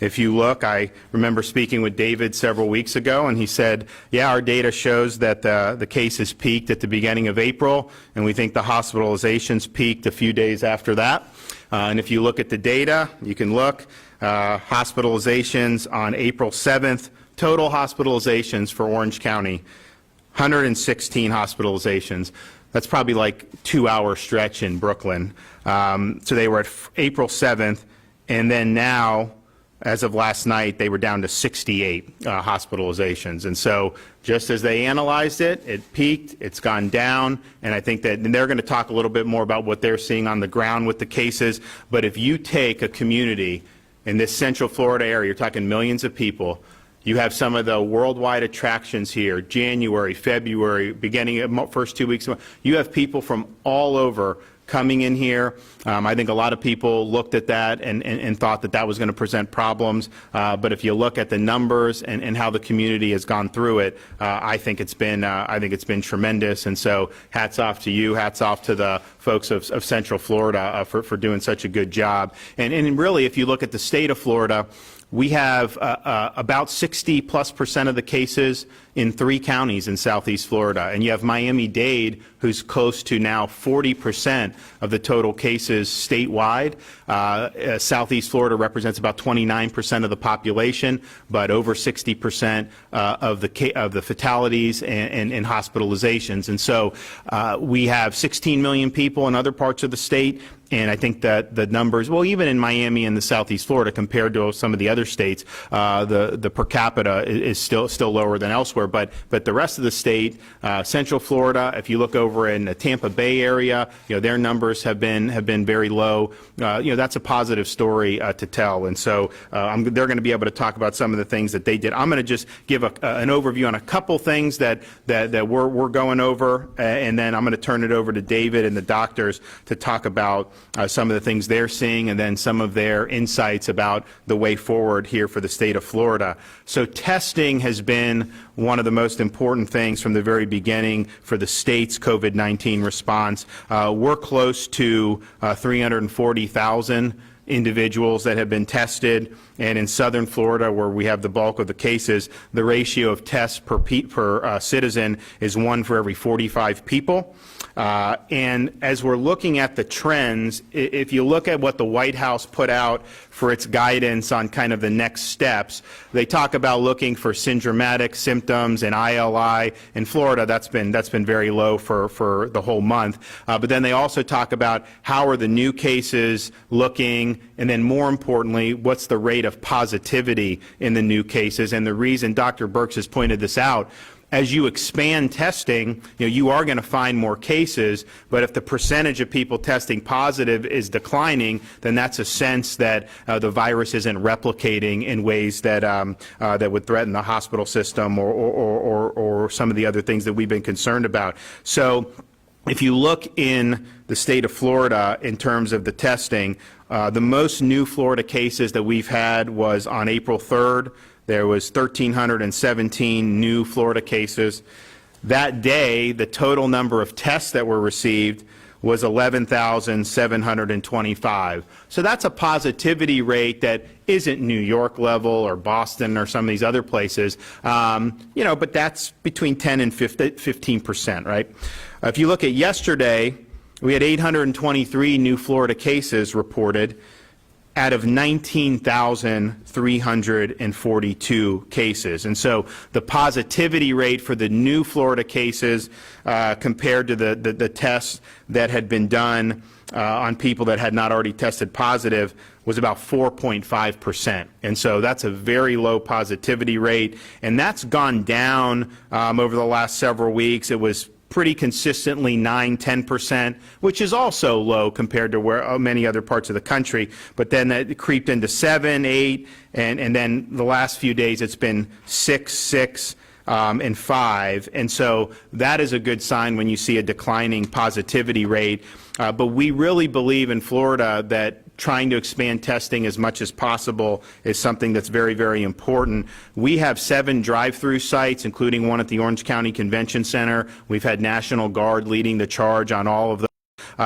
If you look, I remember speaking with David several weeks ago, and he said, yeah, our data shows that the cases peaked at the beginning of April, and we think the hospitalizations peaked a few days after that. And if you look at the data, you can look, hospitalizations on April 7th, total hospitalizations for Orange County, 116 hospitalizations. That's probably like a 2-hour stretch in Brooklyn. So they were at April 7th, and then now, as of last night, they were down to 68 hospitalizations. And so just as they analyzed it, it peaked, it's gone down, and I think that and they're going to talk a little bit more about what they're seeing on the ground with the cases. But if you take a community in this Central Florida area, you're talking millions of people, you have some of the worldwide attractions here, January, February, beginning of first 2 weeks. You have people from all over coming in here. I think a lot of people looked at that and thought that that was going to present problems. But if you look at the numbers and how the community has gone through it, I think it's been tremendous. And so hats off to you, hats off to the folks of Central Florida for doing such a good job. And really, if you look at the state of Florida, we have about 60+% of the cases in 3 counties in Southeast Florida. And you have Miami-Dade, who's close to now 40% of the total cases statewide. Southeast Florida represents about 29% of the population, but over 60% of the fatalities and hospitalizations. And so we have 16 million people in other parts of the state. And I think that the numbers, well, even in Miami and the Southeast Florida, compared to some of the other states, the per capita is still lower than elsewhere. But the rest of the state, Central Florida, if you look over in the Tampa Bay area, their numbers have been very low. That's a positive story to tell. And so they're going to be able to talk about some of the things that they did. I'm going to just give an overview on a couple things that we're going over, and then I'm going to turn it over to David and the doctors to talk about some of the things they're seeing and then some of their insights about the way forward here for the state of Florida. So testing has been one of the most important things from the very beginning for the state's COVID-19 response. We're close to 340,000 individuals that have been tested, and in southern Florida, where we have the bulk of the cases, the ratio of tests per citizen is 1 for every 45 people. And as we're looking at the trends, if you look at what the White House put out for its guidance on kind of the next steps, they talk about looking for syndromatic symptoms and ILI. In Florida, that's been very low for the whole month. But then they also talk about how are the new cases looking, and then more importantly, what's the rate of positivity in the new cases. And the reason Dr. Birx has pointed this out, as you expand testing, you are going to find more cases, but if the percentage of people testing positive is declining, then that's a sense that the virus isn't replicating in ways that that would threaten the hospital system or some of the other things that we've been concerned about. So if you look in the state of Florida in terms of the testing, the most new Florida cases that we've had was on April 3rd. There was 1,317 new Florida cases. That day, the total number of tests that were received was 11,725. So that's a positivity rate that isn't New York level or Boston or some of these other places, but that's between 10 and 15%, right? If you look at yesterday, we had 823 new Florida cases reported out of 19,342 cases. And so the positivity rate for the new Florida cases compared to the tests that had been done on people that had not already tested positive was about 4.5%. And so that's a very low positivity rate. And that's gone down over the last several weeks. It was pretty consistently 9–10%, which is also low compared to where many other parts of the country. But then that creeped into 7, 8, and then the last few days it's been 6, and 5. And so that is a good sign when you see a declining positivity rate. But we really believe in Florida that trying to expand testing as much as possible is something that's very, very important. We have 7 drive-through sites, including one at the Orange County Convention Center. We've had National Guard leading the charge on all of them.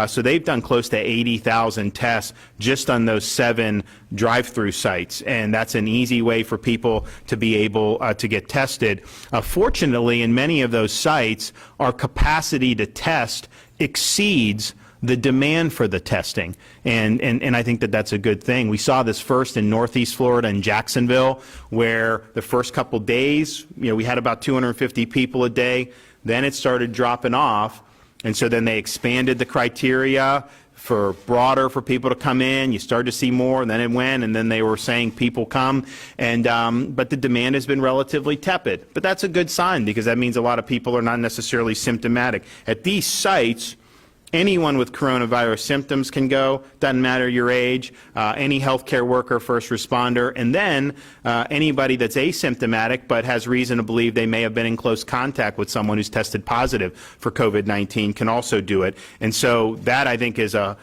So they've done close to 80,000 tests just on those 7 drive-through sites, and that's an easy way for people to be able to get tested. Fortunately, in many of those sites, our capacity to test exceeds the demand for the testing, and I think that that's a good thing. We saw this first in Northeast Florida in Jacksonville, where the first couple days, we had about 250 people a day. Then it started dropping off, and so then they expanded the criteria for people to come in. You started to see more, and then it went, and then they were saying people come, and but the demand has been relatively tepid. But that's a good sign, because that means a lot of people are not necessarily symptomatic. At these sites, anyone with coronavirus symptoms can go, doesn't matter your age, any healthcare worker, first responder, and then anybody that's asymptomatic but has reason to believe they may have been in close contact with someone who's tested positive for COVID-19 can also do it. And so that, I think, is a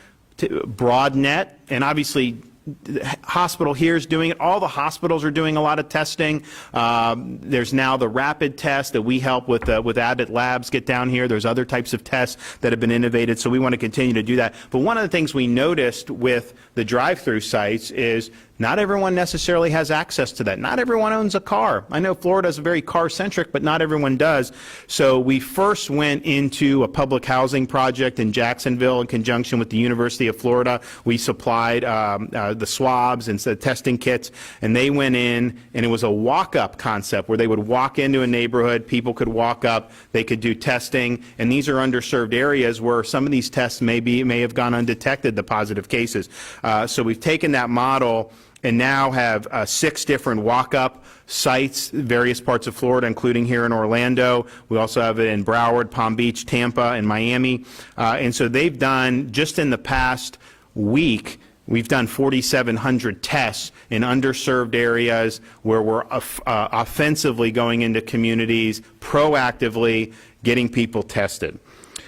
broad net, and obviously the hospital here is doing it. All the hospitals are doing a lot of testing. There's now the rapid test that we help with Abbott Labs get down here. There's other types of tests that have been innovated, so we want to continue to do that. But one of the things we noticed with the drive-through sites is not everyone necessarily has access to that. Not everyone owns a car. I know Florida is very car-centric, but not everyone does. So we first went into a public housing project in Jacksonville in conjunction with the University of Florida. We supplied the swabs and the testing kits, and they went in, and it was a walk-up concept where they would walk into a neighborhood, people could walk up, they could do testing, and these are underserved areas where some of these tests may have gone undetected, the positive cases. So we've taken that model and now have 6 different walk-up sites, various parts of Florida, including here in Orlando. We also have it in Broward, Palm Beach, Tampa, and Miami. And so they've done, just in the past week, we've done 4,700 tests in underserved areas where we're offensively going into communities, proactively getting people tested.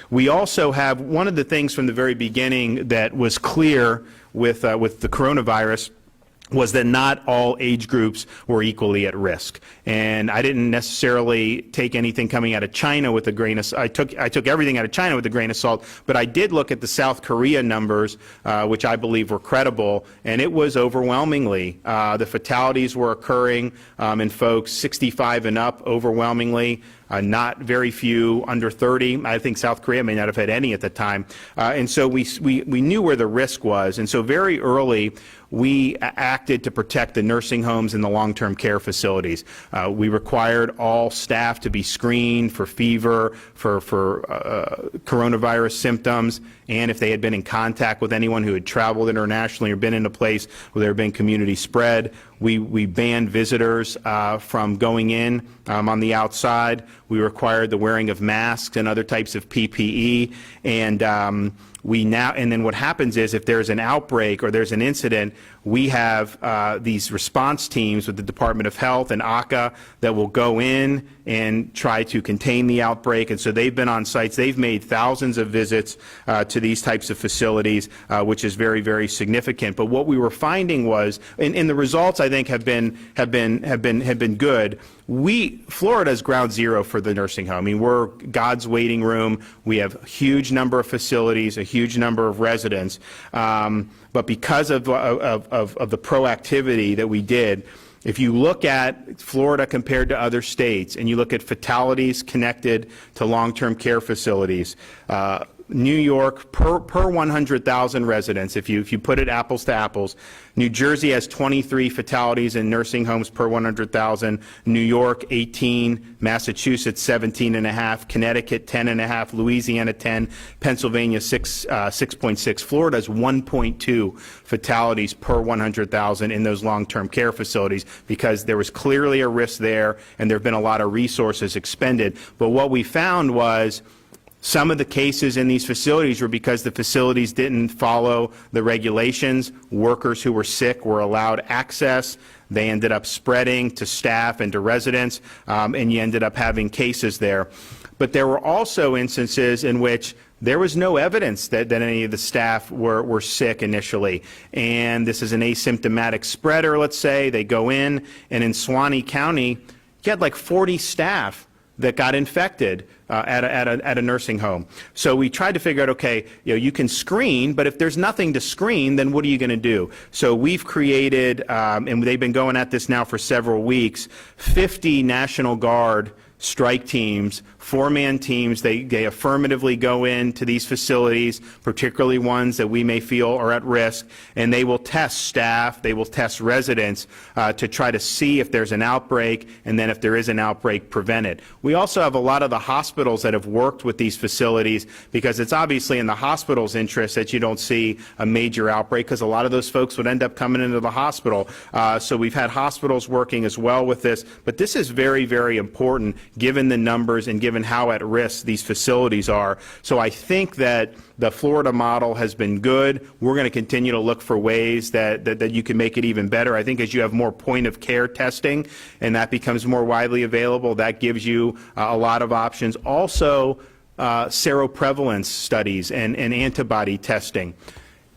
We also have, one of the things from the very beginning that was clear with the coronavirus was that not all age groups were equally at risk. And I didn't necessarily take anything coming out of China with a grain of salt. I took everything out of China with a grain of salt, but I did look at the South Korea numbers, which I believe were credible, and it was overwhelmingly. The fatalities were occurring in folks 65 and up overwhelmingly. Not very few under 30. I think South Korea may not have had any at the time. And so we knew where the risk was. And so very early, we acted to protect the nursing homes and the long-term care facilities. We required all staff to be screened for fever, for coronavirus symptoms, and if they had been in contact with anyone who had traveled internationally or been in a place where there had been community spread. We banned visitors from going in on the outside. We required the wearing of masks and other types of PPE. And and then what happens is, if there's an outbreak or there's an incident, we have these response teams with the Department of Health and ACA that will go in and try to contain the outbreak. And so they've been on sites. They've made thousands of visits to these types of facilities, which is very, very significant. But what we were finding was, and the results I think have been good. Florida's ground zero for the nursing home. I mean, we're God's waiting room. We have a huge number of facilities, a huge number of residents. But because of the proactivity that we did, if you look at Florida compared to other states, and you look at fatalities connected to long-term care facilities, New York per 100,000 residents, if you put it apples to apples, New Jersey has 23 fatalities in nursing homes per 100,000, New York 18, Massachusetts 17.5, Connecticut 10.5, Louisiana 10, Pennsylvania 6.6. Florida has 1.2 fatalities per 100,000 in those long-term care facilities, because there was clearly a risk there, and there have been a lot of resources expended. But what we found was, some of the cases in these facilities were because the facilities didn't follow the regulations. Workers who were sick were allowed access. They ended up spreading to staff and to residents, and you ended up having cases there. But there were also instances in which there was no evidence that any of the staff were sick initially. And this is an asymptomatic spreader, let's say. They go in, and in Suwannee County, you had like 40 staff that got infected at a nursing home. So we tried to figure out, okay, you can screen, but if there's nothing to screen, then what are you going to do? So we've created, and they've been going at this now for several weeks, 50 National Guard strike teams, 4-man teams. They affirmatively go into these facilities, particularly ones that we may feel are at risk, and they will test staff, they will test residents to try to see if there's an outbreak, and then if there is an outbreak, prevent it. We also have a lot of the hospitals that have worked with these facilities, because it's obviously in the hospital's interest that you don't see a major outbreak, because a lot of those folks would end up coming into the hospital. So we've had hospitals working as well with this, but this is very, very important given the numbers and given how at risk these facilities are. So I think that the Florida model has been good. We're going to continue to look for ways that you can make it even better. I think as you have more point-of-care testing and that becomes more widely available, that gives you a lot of options. Also, seroprevalence studies and antibody testing.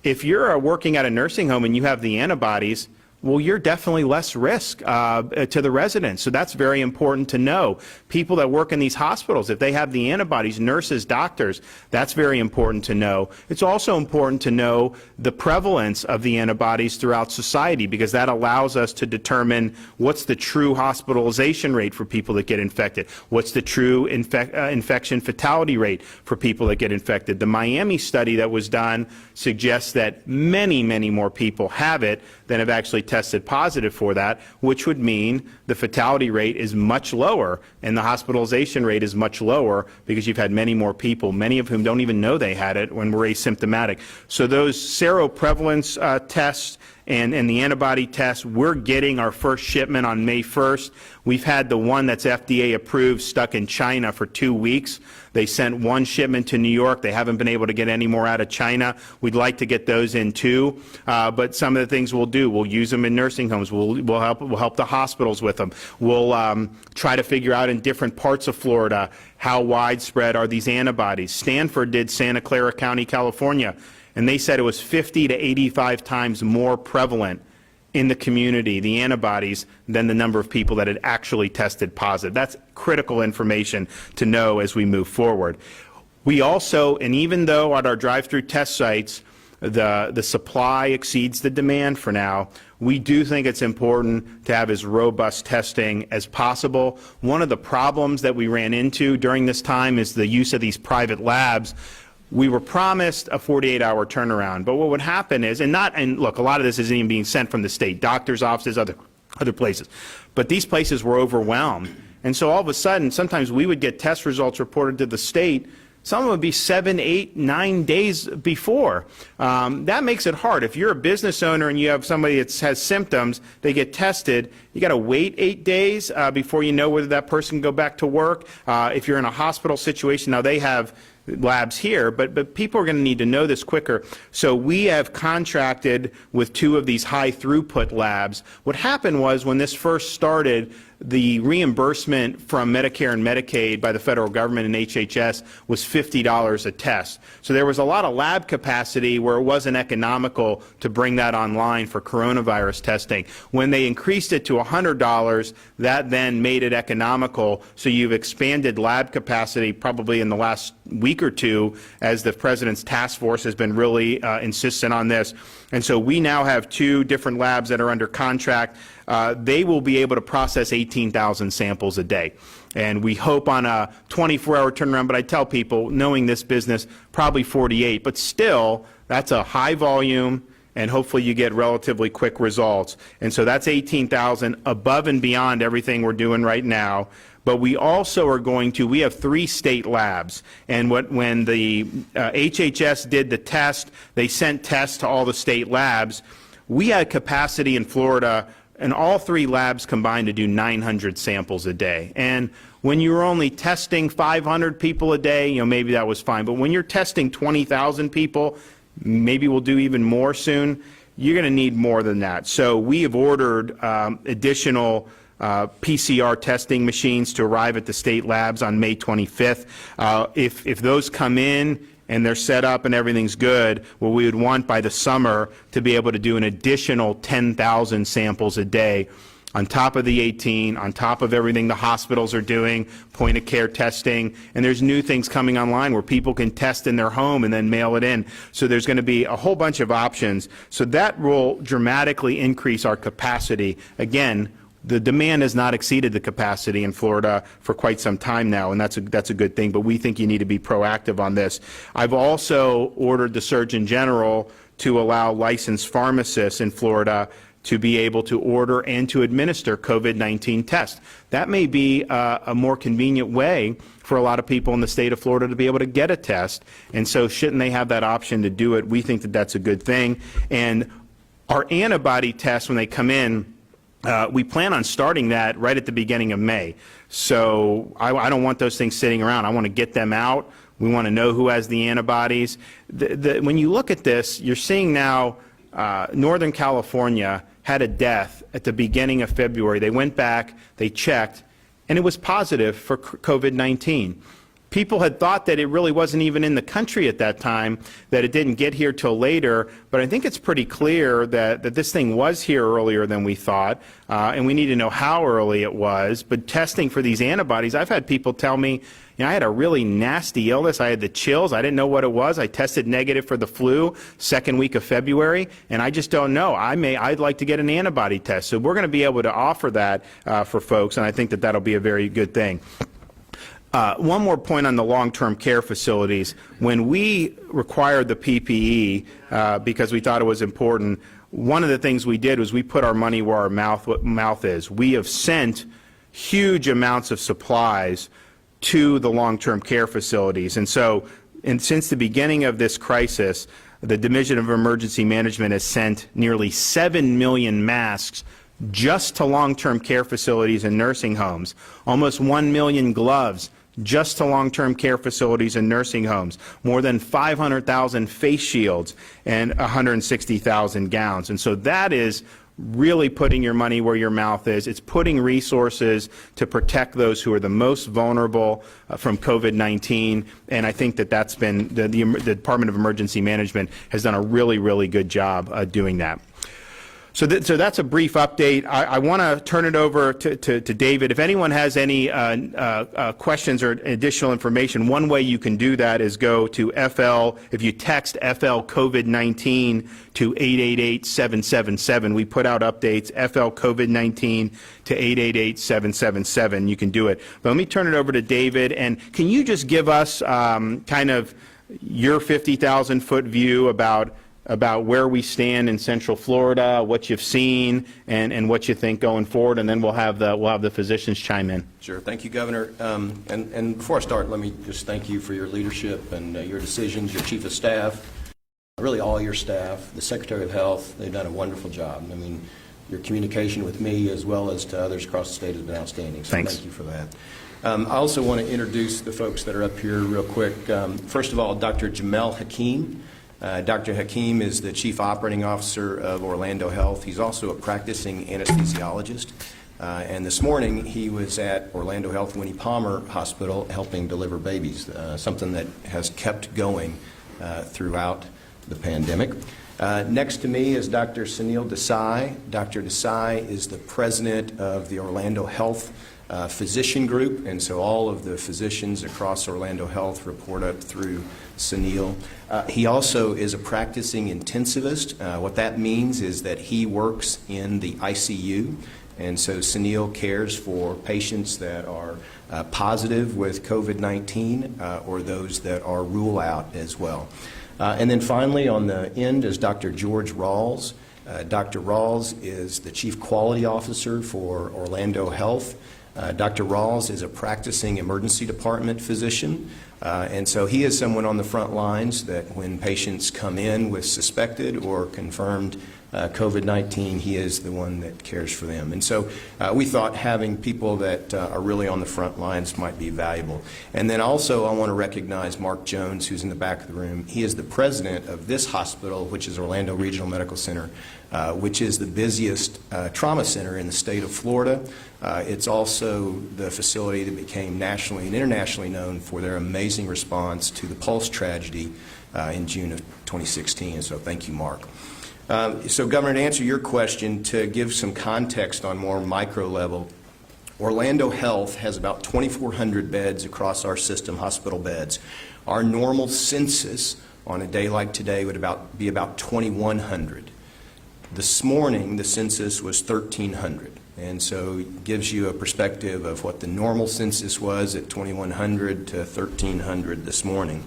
If you're working at a nursing home and you have the antibodies, well, you're definitely less risk to the residents. So that's very important to know. People that work in these hospitals, if they have the antibodies, nurses, doctors, that's very important to know. It's also important to know the prevalence of the antibodies throughout society, because that allows us to determine what's the true hospitalization rate for people that get infected, what's the true infection fatality rate for people that get infected. The Miami study that was done suggests that many, many more people have it than have actually tested positive for that, which would mean the fatality rate is much lower and the hospitalization rate is much lower, because you've had many more people, many of whom don't even know they had it when we're asymptomatic. So those seroprevalence tests and the antibody tests, we're getting our first shipment on May 1st. We've had the one that's FDA approved stuck in China for 2 weeks. They sent one shipment to New York. They haven't been able to get any more out of China. We'd like to get those in too. But some of the things we'll do, we'll use them in nursing homes. We'll help the hospitals with them. We'll try to figure out in different parts of Florida how widespread are these antibodies. Stanford did Santa Clara County, California, and they said it was 50 to 85 times more prevalent in the community, the antibodies, than the number of people that had actually tested positive. That's critical information to know as we move forward. We also, and even though at our drive-through test sites, the supply exceeds the demand for now, we do think it's important to have as robust testing as possible. One of the problems that we ran into during this time is the use of these private labs. We were promised a 48-hour turnaround, but what would happen is, and look, a lot of this isn't even being sent from the state, doctors' offices, other places, but these places were overwhelmed. And so all of a sudden, sometimes we would get test results reported to the state. Some of them would be 7, 8, 9 days before. That makes it hard. If you're a business owner and you have somebody that has symptoms, they get tested, you got to wait 8 days before you know whether that person can go back to work. If you're in a hospital situation, now they have labs here, but people are going to need to know this quicker. So we have contracted with 2 of these high throughput labs. What happened was, when this first started, the reimbursement from Medicare and Medicaid by the federal government and HHS was $50 a test. So there was a lot of lab capacity where it wasn't economical to bring that online for coronavirus testing. When they increased it to $100, that then made it economical. So you've expanded lab capacity probably in the last week or two, as the President's task force has been really insistent on this. And so we now have 2 different labs that are under contract. They will be able to process 18,000 samples a day. And we hope on a 24-hour turnaround, but I tell people, knowing this business, probably 48. But still, that's a high volume, and hopefully you get relatively quick results. And so that's 18,000 above and beyond everything we're doing right now. But we also are we have 3 state labs. And when the HHS did the test, they sent tests to all the state labs. We had capacity in Florida, and all 3 labs combined, to do 900 samples a day. And when you're only testing 500 people a day, maybe that was fine. But when you're testing 20,000 people, maybe we'll do even more soon, you're going to need more than that. So we have ordered additional PCR testing machines to arrive at the state labs on May 25th. If those come in and they're set up and everything's good, well, we would want by the summer to be able to do an additional 10,000 samples a day. on top of the 18, on top of everything the hospitals are doing, point-of-care testing, and there's new things coming online where people can test in their home and then mail it in. So there's going to be a whole bunch of options. So that will dramatically increase our capacity. Again, the demand has not exceeded the capacity in Florida for quite some time now, and that's a good thing, but we think you need to be proactive on this. I've also ordered the Surgeon General to allow licensed pharmacists in Florida to be able to order and to administer COVID-19 tests. That may be a more convenient way for a lot of people in the state of Florida to be able to get a test, and so shouldn't they have that option to do it? We think that that's a good thing. And our antibody tests, when they come in, we plan on starting that right at the beginning of May. So I don't want those things sitting around. I want to get them out. We want to know who has the antibodies. When you look at this, you're seeing now Northern California had a death at the beginning of February. They went back, they checked, and it was positive for COVID-19. People had thought that it really wasn't even in the country at that time, that it didn't get here till later, but I think it's pretty clear that this thing was here earlier than we thought, and we need to know how early it was. But testing for these antibodies, I've had people tell me, you know, I had a really nasty illness. I had the chills. I didn't know what it was. I tested negative for the flu second week of February, and I just don't know. I'd like to get an antibody test. So we're going to be able to offer that for folks, and I think that that'll be a very good thing. One more point on the long-term care facilities. When we required the PPE because we thought it was important, one of the things we did was we put our money where our mouth is. We have sent huge amounts of supplies to the long-term care facilities. And so, since the beginning of this crisis, the Division of Emergency Management has sent nearly 7 million masks just to long-term care facilities and nursing homes, almost 1 million gloves just to long-term care facilities and nursing homes, more than 500,000 face shields, and 160,000 gowns. And so that is really putting your money where your mouth is. It's putting resources to protect those who are the most vulnerable from COVID-19, and I think that that's been, the Department of Emergency Management has done a really, really good job doing that. So that's a brief update. I want to turn it over to David. If anyone has any questions or additional information, one way you can do that is go to FL, if you text FL COVID-19 to 888-777. We put out updates, FL COVID-19 to 888-777. You can do it. But let me turn it over to David. And can you just give us kind of your 50,000-foot view about where we stand in Central Florida, what you've seen, and what you think going forward, and then we'll have the physicians chime in. Sure. Thank you, Governor. And before I start, let me just thank you for your leadership and your decisions, your Chief of Staff, really all your staff, the Secretary of Health. They've done a wonderful job. I mean, your communication with me as well as to others across the state has been outstanding. So Thanks. Thank you for that. I also want to introduce the folks that are up here real quick. First of all, Dr. Jamel Hakeem. Dr. Hakeem is the Chief Operating Officer of Orlando Health. He's also a practicing anesthesiologist. And this morning he was at Orlando Health Winnie Palmer Hospital helping deliver babies, something that has kept going throughout the pandemic. Next to me is Dr. Sunil Desai. Dr. Desai is the president of the Orlando Health physician group, and so all of the physicians across Orlando Health report up through Sunil. He also is a practicing intensivist. What that means is that he works in the ICU, and so Sunil cares for patients that are positive with COVID-19 or those that are rule out as well. And then finally on the end is Dr. George Rawls. Dr. Rawls is the Chief Quality Officer for Orlando Health. Dr. Rawls is a practicing emergency department physician, and so he is someone on the front lines that when patients come in with suspected or confirmed COVID-19, he is the one that cares for them. And so we thought having people that are really on the front lines might be valuable. And then also I want to recognize Mark Jones, who's in the back of the room. He is the president of this hospital, which is Orlando Regional Medical Center, which is the busiest trauma center in the state of Florida. It's also the facility that became nationally and internationally known for their amazing response to the Pulse tragedy in June of 2016. And so thank you, Mark. So, Governor, to answer your question, to give some context on more micro level, Orlando Health has about 2,400 beds across our system, hospital beds. Our normal census on a day like today would be about 2,100. This morning, the census was 1,300. And so it gives you a perspective of what the normal census was at 2,100 to 1,300 this morning.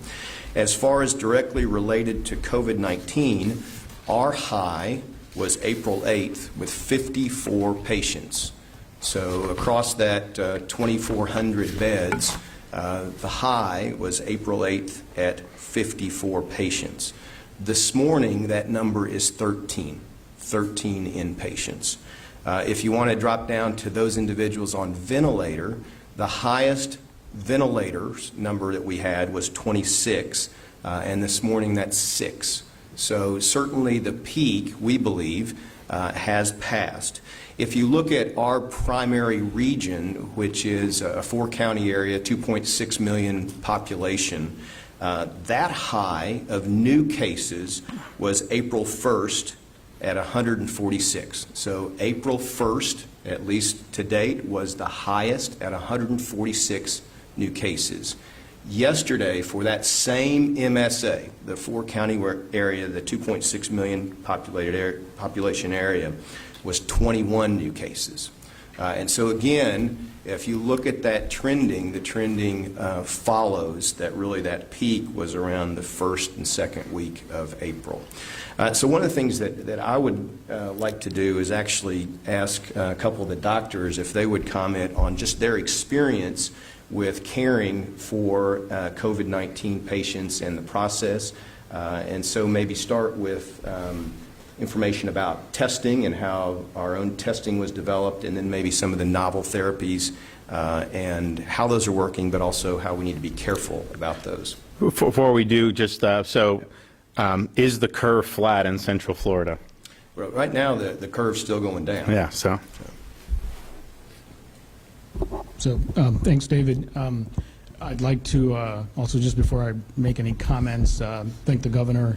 As far as directly related to COVID-19, our high was April 8th with 54 patients. So across that 2,400 beds, the high was April 8th at 54 patients. This morning, that number is 13 inpatients. If you want to drop down to those individuals on ventilator, the highest ventilators number that we had was 26, and this morning that's 6. So certainly the peak, we believe, has passed. If you look at our primary region, which is a 4-county area, 2.6 million population, that high of new cases was April 1st at 146. So April 1st, at least to date, was the highest at 146 new cases. Yesterday, for that same MSA, the 4-county area, the 2.6 million population area, was 21 new cases. And so again, if you look at that trending, the trending follows that really that peak was around the first and second week of April. So one of the things that I would like to do is actually ask a couple of the doctors if they would comment on just their experience with caring for COVID-19 patients and the process. And so maybe start with information about testing and how our own testing was developed, and then maybe some of the novel therapies and how those are working, but also how we need to be careful about those. Before we do, just is the curve flat in Central Florida? Well, right now, the curve's still going down. Yeah, so. So thanks, David. I'd like to also, just before I make any comments, thank the governor,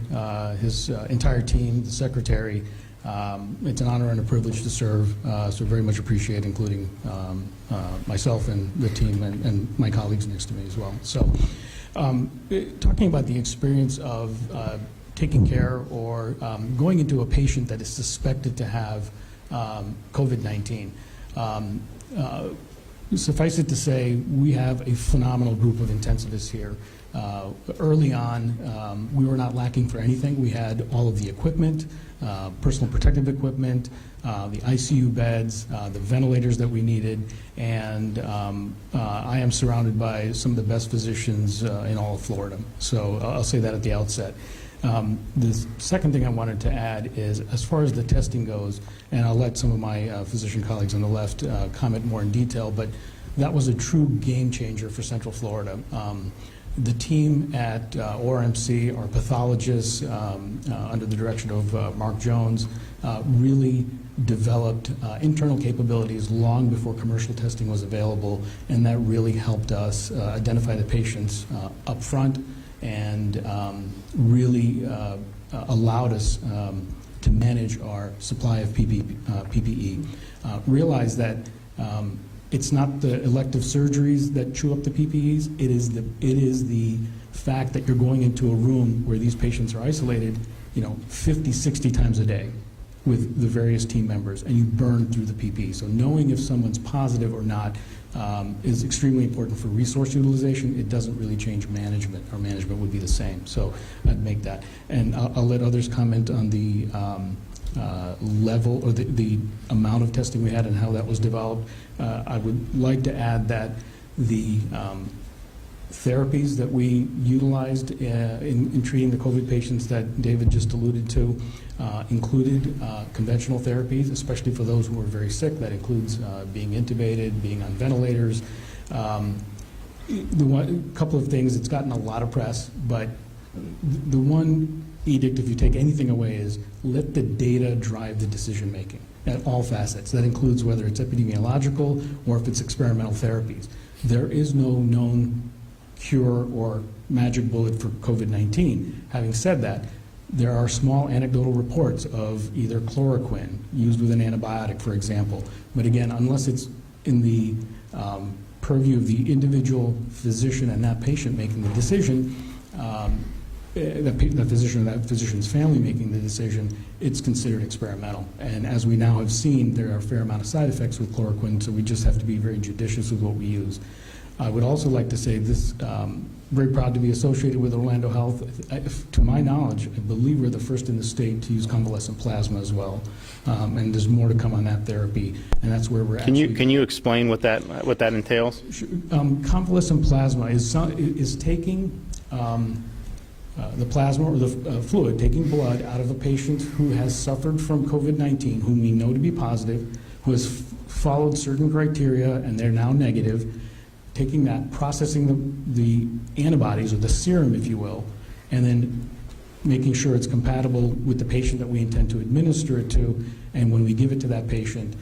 his entire team, the secretary. It's an honor and a privilege to serve, so very much appreciate, including myself and the team and my colleagues next to me as well. So talking about the experience of taking care or going into a patient that is suspected to have COVID-19. Suffice it to say, we have a phenomenal group of intensivists here. Early on, we were not lacking for anything. We had all of the equipment, personal protective equipment, the ICU beds, the ventilators that we needed, and I am surrounded by some of the best physicians in all of Florida. So I'll say that at the outset. The second thing I wanted to add is, as far as the testing goes, and I'll let some of my physician colleagues on the left comment more in detail, but that was a true game changer for Central Florida. The team at ORMC, our pathologists, under the direction of Mark Jones, really developed internal capabilities long before commercial testing was available, and that really helped us identify the patients up front and really allowed us to manage our supply of PPE. Realize that it's not the elective surgeries that chew up the PPEs. It is the fact that you're going into a room where these patients are isolated, 50, 60 times a day with the various team members, and you burn through the PPE. So knowing if someone's positive or not is extremely important for resource utilization. It doesn't really change management. Our management would be the same. So I'd make that. And I'll let others comment on the level or the amount of testing we had and how that was developed. I would like to add that the therapies that we utilized in treating the COVID patients that David just alluded to included conventional therapies, especially for those who are very sick. That includes being intubated, being on ventilators. Couple of things, it's gotten a lot of press, but the one edict, if you take anything away, is let the data drive the decision making at all facets. That includes whether it's epidemiological or if it's experimental therapies. There is no known cure or magic bullet for COVID-19. Having said that, There are small anecdotal reports of either chloroquine used with an antibiotic, for example. But again, unless it's in the purview of the individual physician and that patient making the decision, that physician or that physician's family making the decision, it's considered experimental. And as we now have seen, there are a fair amount of side effects with chloroquine, so we just have to be very judicious with what we use. I would also like to say this, very proud to be associated with Orlando Health. To my knowledge, I believe we're the first in the state to use convalescent plasma as well. And there's more to come on that therapy, and that's where we're Can you explain what that entails? Convalescent plasma is taking the plasma or the fluid, taking blood out of a patient who has suffered from COVID-19, whom we know to be positive, who has followed certain criteria and they're now negative, taking that, processing the antibodies, or the serum, if you will, and then making sure it's compatible with the patient that we intend to administer it to. And when we give it to that patient,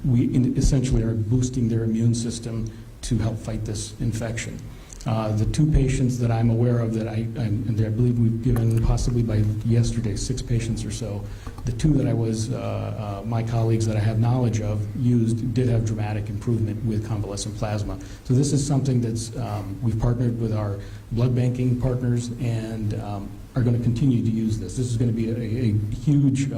we essentially are boosting their immune system to help fight this infection. The two patients that I'm aware of that I believe we've given possibly by yesterday 6 patients or so. The two that I was, my colleagues that I have knowledge of did have dramatic improvement with convalescent plasma. So this is something that's, we've partnered with our blood banking partners and are going to continue to use this. This is going to be a huge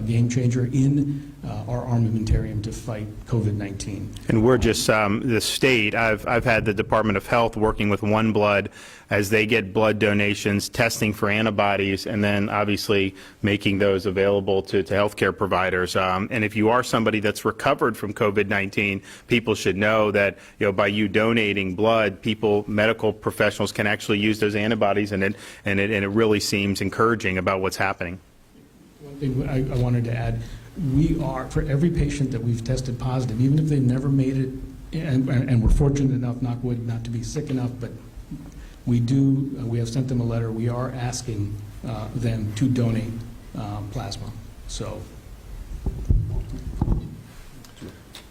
game changer in our armamentarium to fight COVID-19. And we're just the state. I've had the Department of Health working with OneBlood as they get blood donations, testing for antibodies, and then obviously making those available to healthcare providers. And if you are somebody that's recovered from COVID-19, people should know that by you donating blood, medical professionals can actually use those antibodies, and it really seems encouraging about what's happening. One thing I wanted to add, we are, for every patient that we've tested positive, even if they never made it, and we're fortunate enough, knock wood, not to be sick enough, but we have sent them a letter. We are asking them to donate plasma. So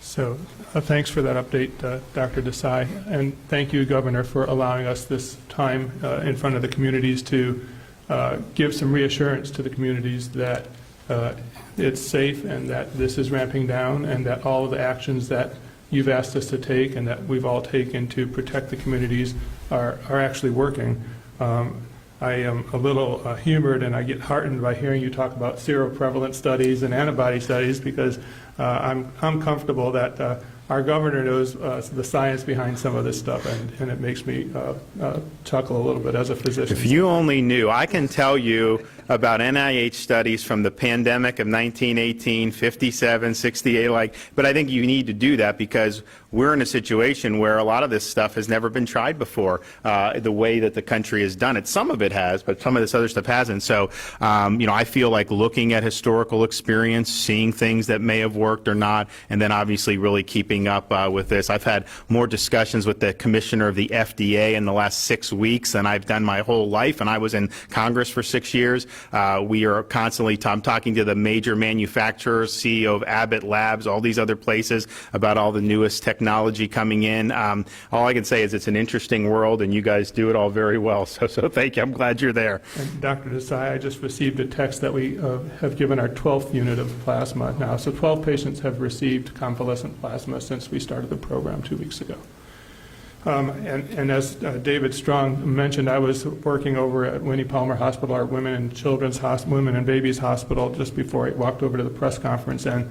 thanks for that update, Dr. Desai, and thank you, Governor, for allowing us this time in front of the communities to give some reassurance to the communities that it's safe and that this is ramping down and that all of the actions that you've asked us to take and that we've all taken to protect the communities are actually working. I am a little humored and I get heartened by hearing you talk about seroprevalence studies and antibody studies because I'm comfortable that our governor knows the science behind some of this stuff, and it makes me chuckle a little bit as a physician. If you only knew, I can tell you about NIH studies from the pandemic of 1918, 57, 68, but I think you need to do that because we're in a situation where a lot of this stuff has never been tried before, the way that the country has done it. Some of it has, but some of this other stuff hasn't. So, I feel like looking at historical experience, seeing things that may have worked or not, and then obviously really keeping up with this. I've had more discussions with the commissioner of the FDA in the last 6 weeks than I've done my whole life, and I was in Congress for 6 years. We are constantly I'm talking to the major manufacturers, CEO of Abbott Labs, all these other places about all the newest technology coming in. All I can say is it's an interesting world, and you guys do it all very well. So thank you. I'm glad you're there. And Dr. Desai, I just received a text that we have given our 12th unit of plasma now. So 12 patients have received convalescent plasma since we started the program 2 weeks ago. And as David Strong mentioned, I was working over at Winnie Palmer Hospital, our Women and Babies Hospital, just before I walked over to the press conference, and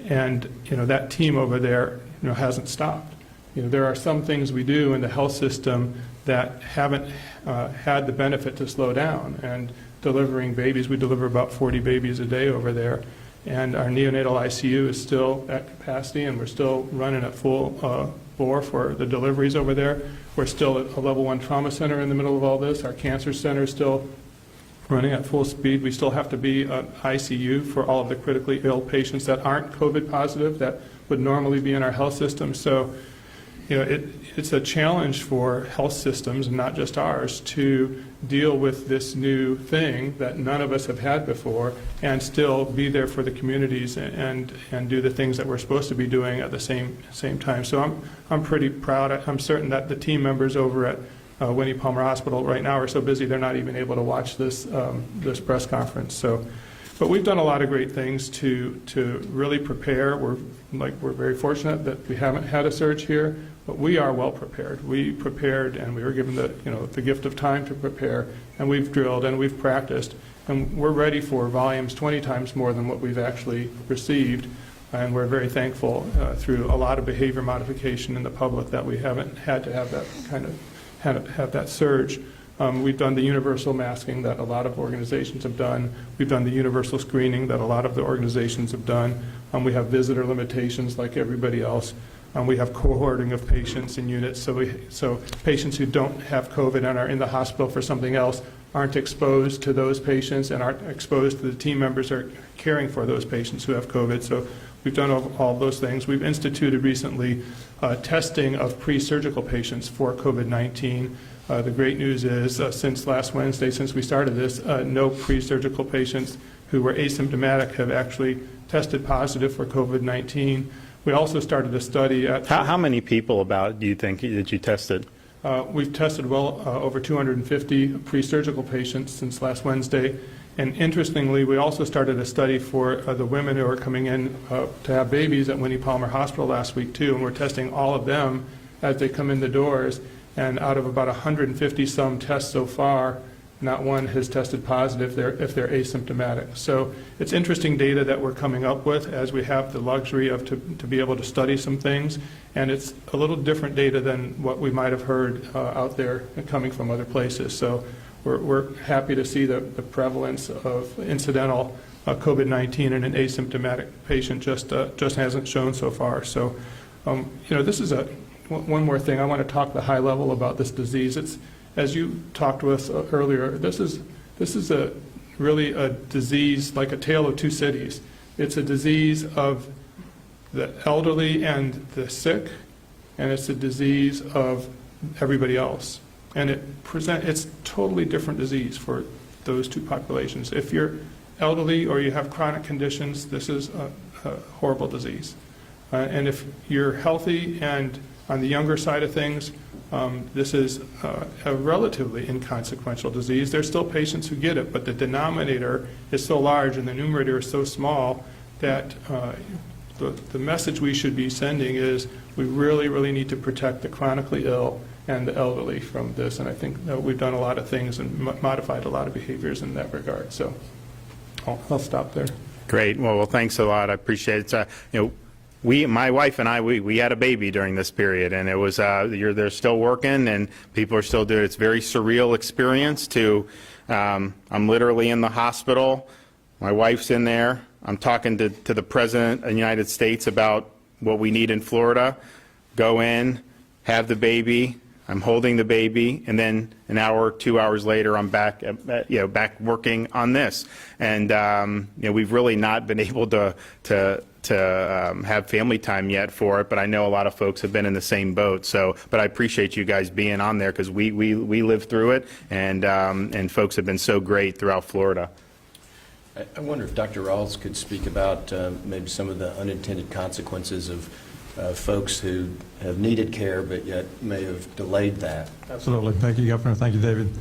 that team over there hasn't stopped. There are some things we do in the health system that haven't had the benefit to slow down. And delivering babies, we deliver about 40 babies a day over there. And our neonatal ICU is still at capacity, and we're still running at full bore for the deliveries over there. We're still at a level 1 trauma center in the middle of all this. Our cancer center is still running at full speed. We still have to be an ICU for all of the critically ill patients that aren't COVID positive that would normally be in our health system. So, it's a challenge for health systems, and not just ours, to deal with this new thing that none of us have had before and still be there for the communities and do the things that we're supposed to be doing at the same time. So I'm pretty proud. I'm certain that the team members over at Winnie Palmer Hospital right now are so busy they're not even able to watch this press conference. But we've done a lot of great things to really prepare. We're very fortunate that we haven't had a surge here, but we are well prepared. We prepared, and we were given the gift of time to prepare, and we've drilled and we've practiced, and we're ready for volumes 20 times more than what we've actually received. And we're very thankful through a lot of behavior modification in the public that we haven't had to have that have that surge. We've done the universal masking that a lot of organizations have done. We've done the universal screening that a lot of the organizations have done. We have visitor limitations like everybody else. We have cohorting of patients in units, so patients who don't have COVID and are in the hospital for something else aren't exposed to those patients and aren't exposed to the team members who are caring for those patients who have COVID. So we've done all those things. We've instituted recently testing of pre-surgical patients for COVID-19. The great news is since last Wednesday, since we started this, no pre-surgical patients who were asymptomatic have actually tested positive for COVID-19. We also started a study at... How many people about do you think that you tested? We've tested well over 250 pre-surgical patients since last Wednesday. And interestingly, we also started a study for the women who are coming in to have babies at Winnie Palmer Hospital last week, too. And we're testing all of them as they come in the doors. And out of about 150-some tests so far, not one has tested positive if they're asymptomatic. So it's interesting data that we're coming up with as we have the luxury of to be able to study some things. And it's a little different data than what we might have heard out there coming from other places. So we're happy to see the prevalence of incidental COVID-19 in an asymptomatic patient just hasn't shown so far. So, this is one more thing. I want to talk the high level about this disease. It's, as you talked with earlier, this is really a disease like a tale of two cities. It's a disease of the elderly and the sick, and it's a disease of everybody else. And it's totally different disease for those two populations. If you're elderly or you have chronic conditions, this is a horrible disease. And if you're healthy and on the younger side of things, this is a relatively inconsequential disease. There's still patients who get it, but the denominator is so large and the numerator is so small that the message we should be sending is we really, really need to protect the chronically ill and the elderly from this. And I think we've done a lot of things and modified a lot of behaviors in that regard. So I'll stop there. Great. Well, thanks a lot. I appreciate it. My wife and I, we had a baby during this period, and it was they're still working, and people are still doing it. It's a very surreal experience. I'm literally in the hospital. My wife's in there. I'm talking to the President of the United States about what we need in Florida. Go in, have the baby. I'm holding the baby, and then an hour, 2 hours later, I'm back, back working on this. And we've really not been able to have family time yet for it, but I know a lot of folks have been in the same boat. So, but I appreciate you guys being on there because we lived through it, and folks have been so great throughout Florida. I wonder if Dr. Rawls could speak about maybe some of the unintended consequences of folks who have needed care but yet may have delayed that. Absolutely. Thank you, Governor. Thank you, David.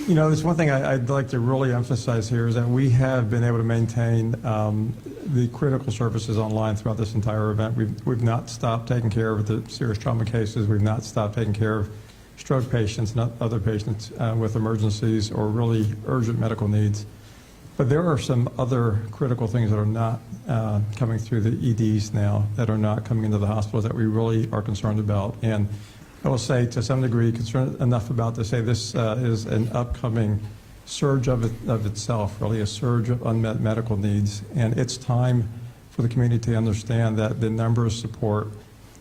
There's one thing I'd like to really emphasize here is that we have been able to maintain the critical services online throughout this entire event. We've not stopped taking care of the serious trauma cases. We've not stopped taking care of stroke patients, not other patients with emergencies or really urgent medical needs. But there are some other critical things that are not coming through the EDs now, that are not coming into the hospitals that we really are concerned about. And I will say, to some degree, concerned enough about to say this is an upcoming surge of itself, really a surge of unmet medical needs. And it's time for the community to understand that the numbers support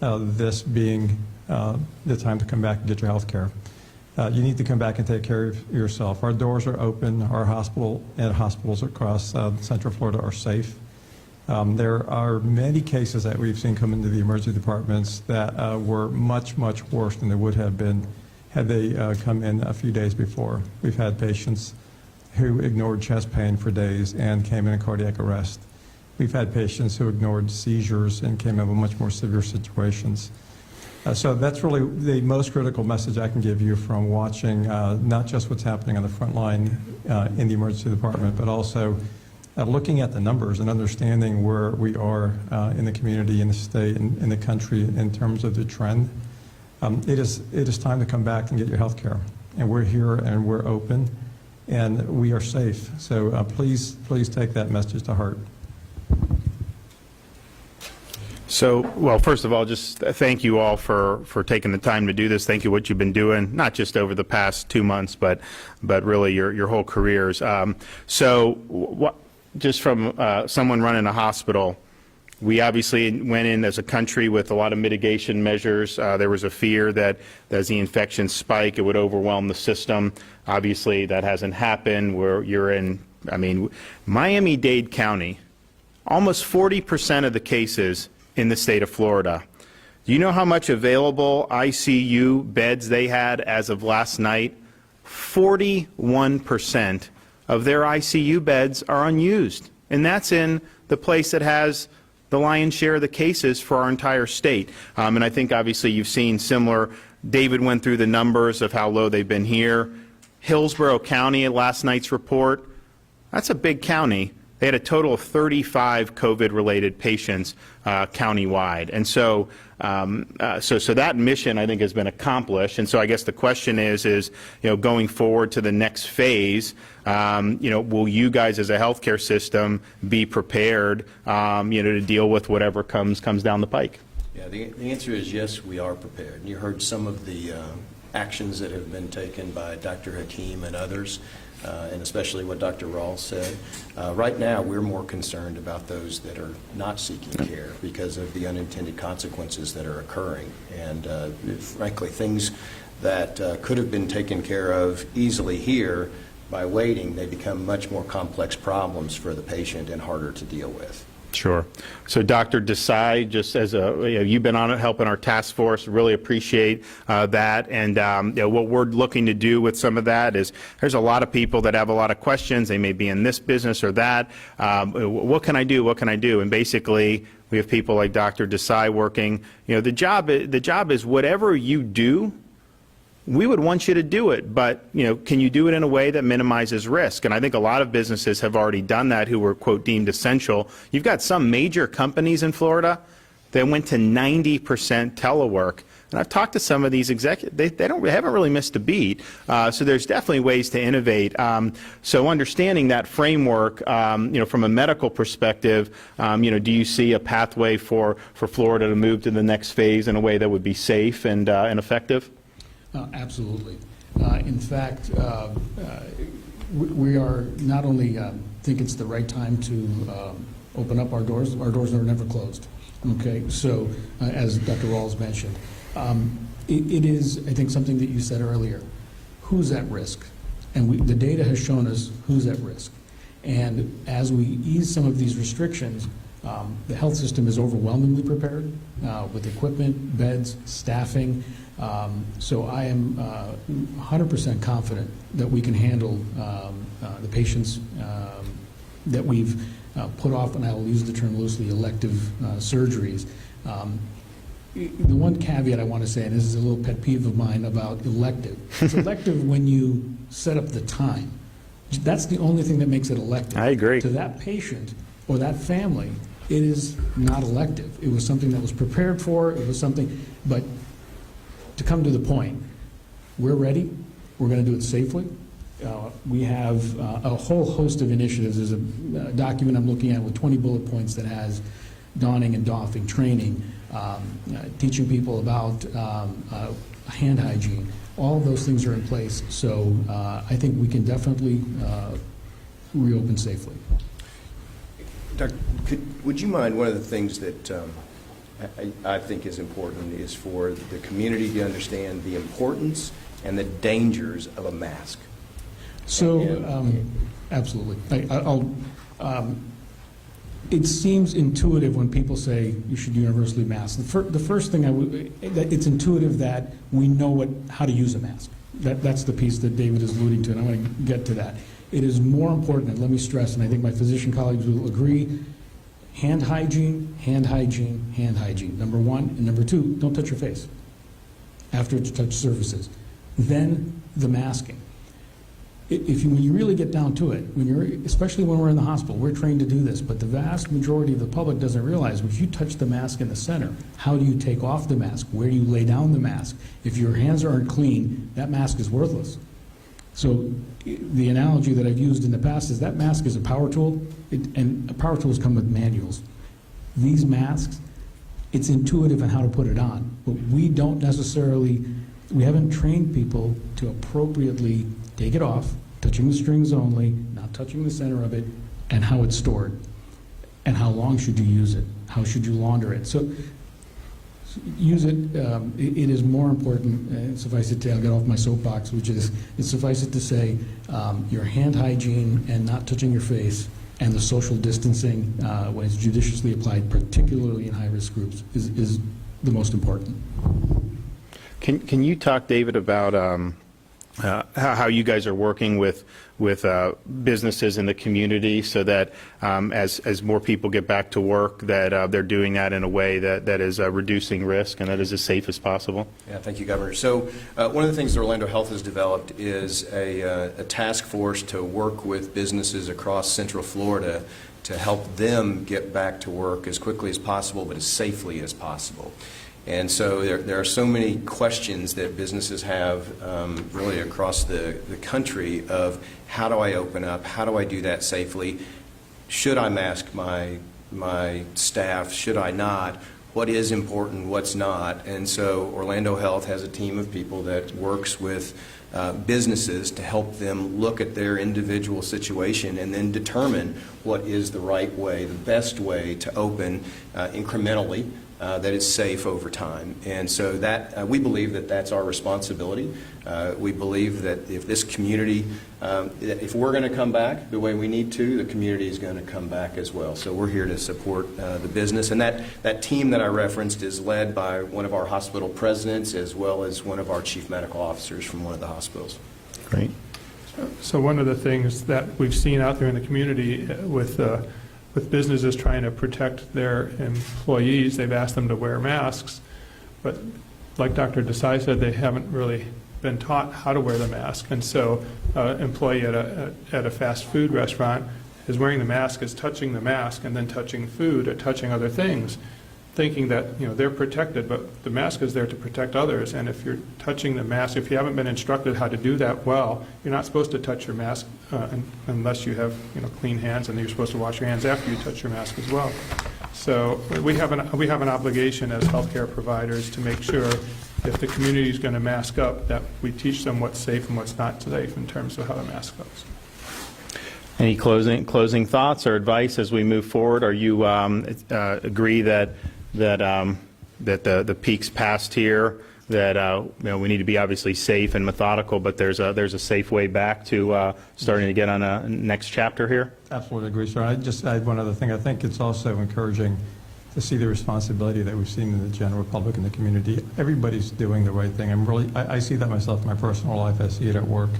this being the time to come back and get your health care. You need to come back and take care of yourself. Our doors are open. Our hospitals across Central Florida are safe. There are many cases that we've seen come into the emergency departments that were much, much worse than they would have been had they come in a few days before. We've had patients who ignored chest pain for days and came in a cardiac arrest. We've had patients who ignored seizures and came in with much more severe situations. So that's really the most critical message I can give you from watching not just what's happening on the front line in the emergency department, but also looking at the numbers and understanding where we are in the community, in the state, and in the country in terms of the trend. It is time to come back and get your health care. And we're here and we're open and we are safe. So please take that message to heart. So, well, first of all, just thank you all for taking the time to do this. Thank you what you've been doing, not just over the past 2 months, but really your whole careers. Just from someone running a hospital, we obviously went in as a country with a lot of mitigation measures. There was a fear that as the infections spike, it would overwhelm the system. Obviously, that hasn't happened. Miami-Dade County, almost 40% of the cases in the state of Florida. Do you know how much available ICU beds they had as of last night? 41% of their ICU beds are unused. And that's in the place that has the lion's share of the cases for our entire state. And I think obviously you've seen similar. David went through the numbers of how low they've been here. Hillsborough County at last night's report, that's a big county. They had a total of 35 COVID-related patients countywide, and so that mission I think has been accomplished. And so I guess the question is going forward to the next phase, will you guys as a healthcare system be prepared, to deal with whatever comes down the pike? Yeah, the answer is yes, we are prepared. You heard some of the actions that have been taken by Dr. Hakeem and others. And especially what Dr. Rawls said. Right now, we're more concerned about those that are not seeking care because of the unintended consequences that are occurring. And frankly, things that could have been taken care of easily here, by waiting, they become much more complex problems for the patient and harder to deal with. Sure. So, Dr. Desai, just as you've been on it helping our task force, really appreciate that. And what we're looking to do with some of that is there's a lot of people that have a lot of questions. They may be in this business or that. What can I do? What can I do? And basically, we have people like Dr. Desai working. The job is whatever you do, we would want you to do it, but can you do it in a way that minimizes risk? And I think a lot of businesses have already done that who were, quote, deemed essential. You've got some major companies in Florida that went to 90% telework. And I've talked to some of these executives. They haven't really missed a beat. So there's definitely ways to innovate. So understanding that framework, from a medical perspective, do you see a pathway for Florida to move to the next phase in a way that would be safe and effective? Absolutely. In fact, we are not only think it's the right time to open up our doors are never closed. Okay, so as Dr. Rawls mentioned, it is, I think, something that you said earlier. Who's at risk? And the data has shown us who's at risk. And as we ease some of these restrictions, the health system is overwhelmingly prepared with equipment, beds, staffing. So I am 100% confident that we can handle the patients that we've put off, and I will use the term loosely, elective surgeries. The one caveat I want to say, and this is a little pet peeve of mine about elective. It's elective when you set up the time. That's the only thing that makes it elective. I agree. To that patient or that family, it is not elective. It was something that was prepared for. It was something, but to come to the point, we're ready. We're going to do it safely. We have a whole host of initiatives. There's a document I'm looking at with 20 bullet points that has donning and doffing, training, teaching people about hand hygiene. All of those things are in place. So I think we can definitely reopen safely. Doctor, would you mind, one of the things that I think is important is for the community to understand the importance and the dangers of a mask. So, absolutely. It seems intuitive when people say you should universally mask. The first thing it's intuitive that we know how to use a mask. That's the piece that David is alluding to, and I want to get to that. It is more important, and let me stress, and I think my physician colleagues will agree, hand hygiene, hand hygiene, hand hygiene. Number one, and number two, don't touch your face. after touch surfaces, then the masking. When you really get down to it, especially when we're in the hospital, we're trained to do this, but the vast majority of the public doesn't realize if you touch the mask in the center, how do you take off the mask? Where do you lay down the mask? If your hands aren't clean, that mask is worthless. So the analogy that I've used in the past is that mask is a power tool, and power tools come with manuals. These masks, it's intuitive on how to put it on, but we haven't trained people to appropriately take it off, touching the strings only, not touching the center of it, and how it's stored, and how long should you use it, how should you launder it. So use it. It is more important, suffice it to, I'll get off my soapbox, which is, suffice it to say, your hand hygiene and not touching your face and the social distancing, when it's judiciously applied, particularly in high-risk groups, is the most important. Can you talk, David, about how you guys are working with businesses in the community so that as more people get back to work, that they're doing that in a way that is reducing risk and that is as safe as possible? Yeah, thank you, Governor. So one of the things that Orlando Health has developed is a task force to work with businesses across Central Florida to help them get back to work as quickly as possible, but as safely as possible. And so there are so many questions that businesses have really across the country of how do I open up, how do I do that safely, should I mask my staff, should I not, what is important, what's not. And so Orlando Health has a team of people that works with businesses to help them look at their individual situation and then determine what is the right way, the best way to open incrementally, that is safe over time. And so that we believe that that's our responsibility. We believe that if this community, if we're going to come back the way we need to, the community is going to come back as well. So we're here to support the business. And that team that I referenced is led by one of our hospital presidents as well as one of our chief medical officers from one of the hospitals. Great. So one of the things that we've seen out there in the community with businesses trying to protect their employees, they've asked them to wear masks, but like Dr. Desai said, they haven't really been taught how to wear the mask. And so an employee at a fast food restaurant is wearing the mask, is touching the mask and then touching food or touching other things, thinking that they're protected, but the mask is there to protect others. And if you're touching the mask, if you haven't been instructed how to do that well, you're not supposed to touch your mask unless you have clean hands, and you're supposed to wash your hands after you touch your mask as well. So we have an obligation as healthcare providers to make sure if the community is going to mask up, that we teach them what's safe and what's not safe in terms of how to mask up. Any closing thoughts or advice as we move forward? Are you agree that the peak's passed here, that we need to be obviously safe and methodical, but there's a safe way back to starting to get on a next chapter here? Absolutely agree, sir. I just add one other thing. I think it's also encouraging to see the responsibility that we've seen in the general public and the community. Everybody's doing the right thing. I see that myself in my personal life. I see it at work.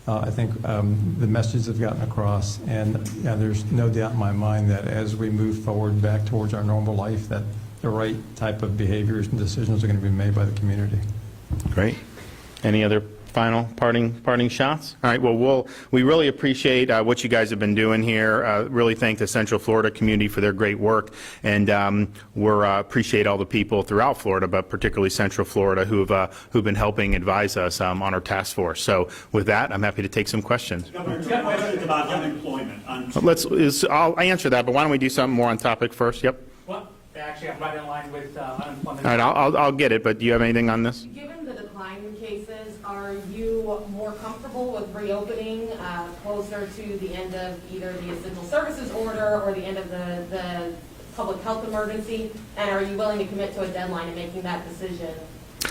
I think the messages have gotten across, and there's no doubt in my mind that as we move forward back towards our normal life, that the right type of behaviors and decisions are going to be made by the community. Great. Any other final parting shots? All right. Well, we really appreciate what you guys have been doing here. Really thank the Central Florida community for their great work, and we appreciate all the people throughout Florida, but particularly Central Florida, who've been helping advise us on our task force. So with that, I'm happy to take some questions. Governor, two questions about unemployment. I'll answer that, but why don't we do something more on topic first? Yep. Well, actually, I'm right in line with unemployment. All right. I'll get it, but do you have anything on this? Given the decline in cases, are you more comfortable with reopening closer to the end of either the essential services order or the end of the public health emergency? And are you willing to commit to a deadline in making that decision?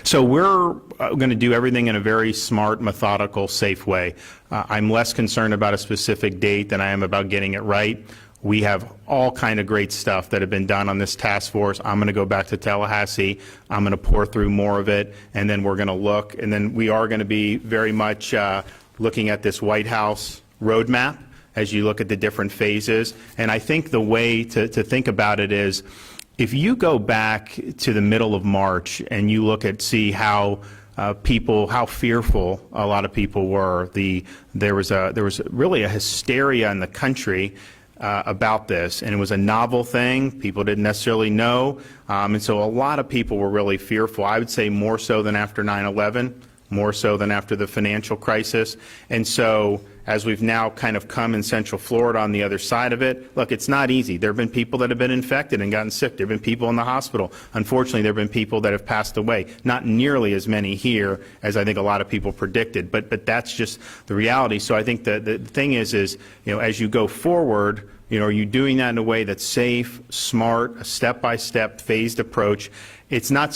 So we're going to do everything in a very smart, methodical, safe way. I'm less concerned about a specific date than I am about getting it right. We have all kind of great stuff that have been done on this task force. I'm going to go back to Tallahassee. I'm going to pour through more of it, and then we're going to look. And then we are going to be very much looking at this White House roadmap as you look at the different phases. And I think the way to think about it is if you go back to the middle of March and you look at see how how fearful a lot of people were, there was really a hysteria in the country about this, and it was a novel thing. People didn't necessarily know, and so a lot of people were really fearful. I would say more so than after 9/11, more so than after the financial crisis. And so as we've now kind of come in Central Florida on the other side of it, look, it's not easy. There have been people that have been infected and gotten sick. There have been people in the hospital. Unfortunately, there have been people that have passed away. Not nearly as many here as I think a lot of people predicted, but that's just the reality. So I think the thing is, as you go forward, are you doing that in a way that's safe, smart, a step-by-step, phased approach? It's not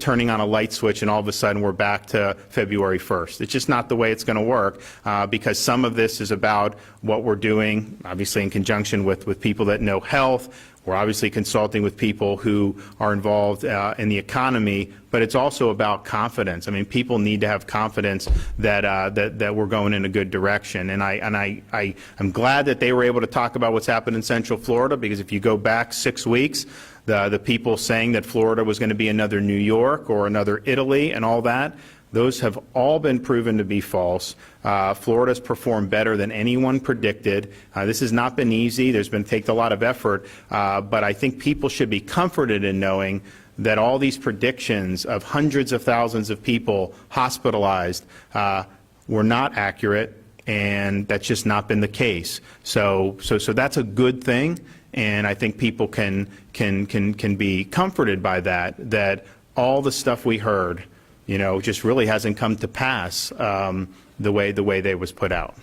turning on a light switch and all of a sudden we're back to February 1st. It's just not the way it's going to work, because some of this is about what we're doing, obviously in conjunction with people that know health. We're obviously consulting with people who are involved in the economy, but it's also about confidence. I mean, people need to have confidence that we're going in a good direction. And I'm glad that they were able to talk about what's happened in Central Florida, because if you go back 6 weeks, the people saying that Florida was going to be another New York or another Italy and all that, those have all been proven to be false. Florida's performed better than anyone predicted. This has not been easy. There's been taken a lot of effort, but I think people should be comforted in knowing that all these predictions of hundreds of thousands of people hospitalized were not accurate, and that's just not been the case. So that's a good thing, and I think people can be comforted by that all the stuff we heard, just really hasn't come to pass the way they was put out.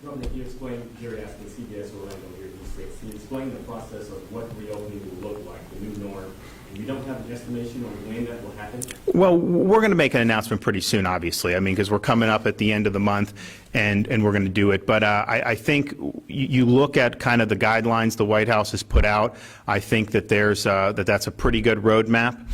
Governor, you explained, Jerry asking CBS Orlando here in the States, you explained the process of what reopening will look like, the new norm, and you don't have an estimation on when that will happen? Well, we're going to make an announcement pretty soon, obviously. I mean, because we're coming up at the end of the month, and we're going to do it. But I think you look at kind of the guidelines the White House has put out. I think that that's a pretty good roadmap.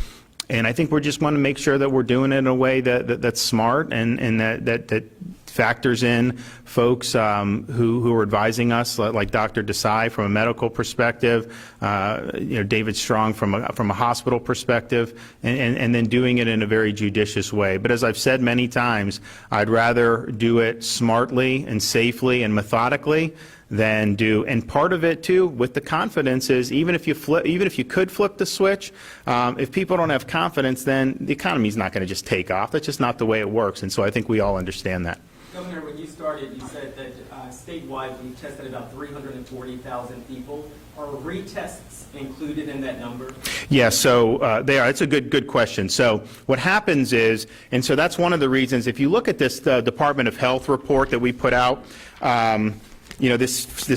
And I think we just want to make sure that we're doing it in a way that's smart and that factors in folks who are advising us, like Dr. Desai from a medical perspective, David Strong from a hospital perspective, and then doing it in a very judicious way. But as I've said many times, I'd rather do it smartly and safely and methodically than do, and part of it too with the confidence is even if you could flip the switch, if people don't have confidence, then the economy's not going to just take off. That's just not the way it works, and so I think we all understand that. Governor, when you started, you said that statewide we tested about 340,000 people. Are retests included in that number? Yeah, so they are. It's a good question. So what happens is, and so that's one of the reasons, if you look at this Department of Health report that we put out, the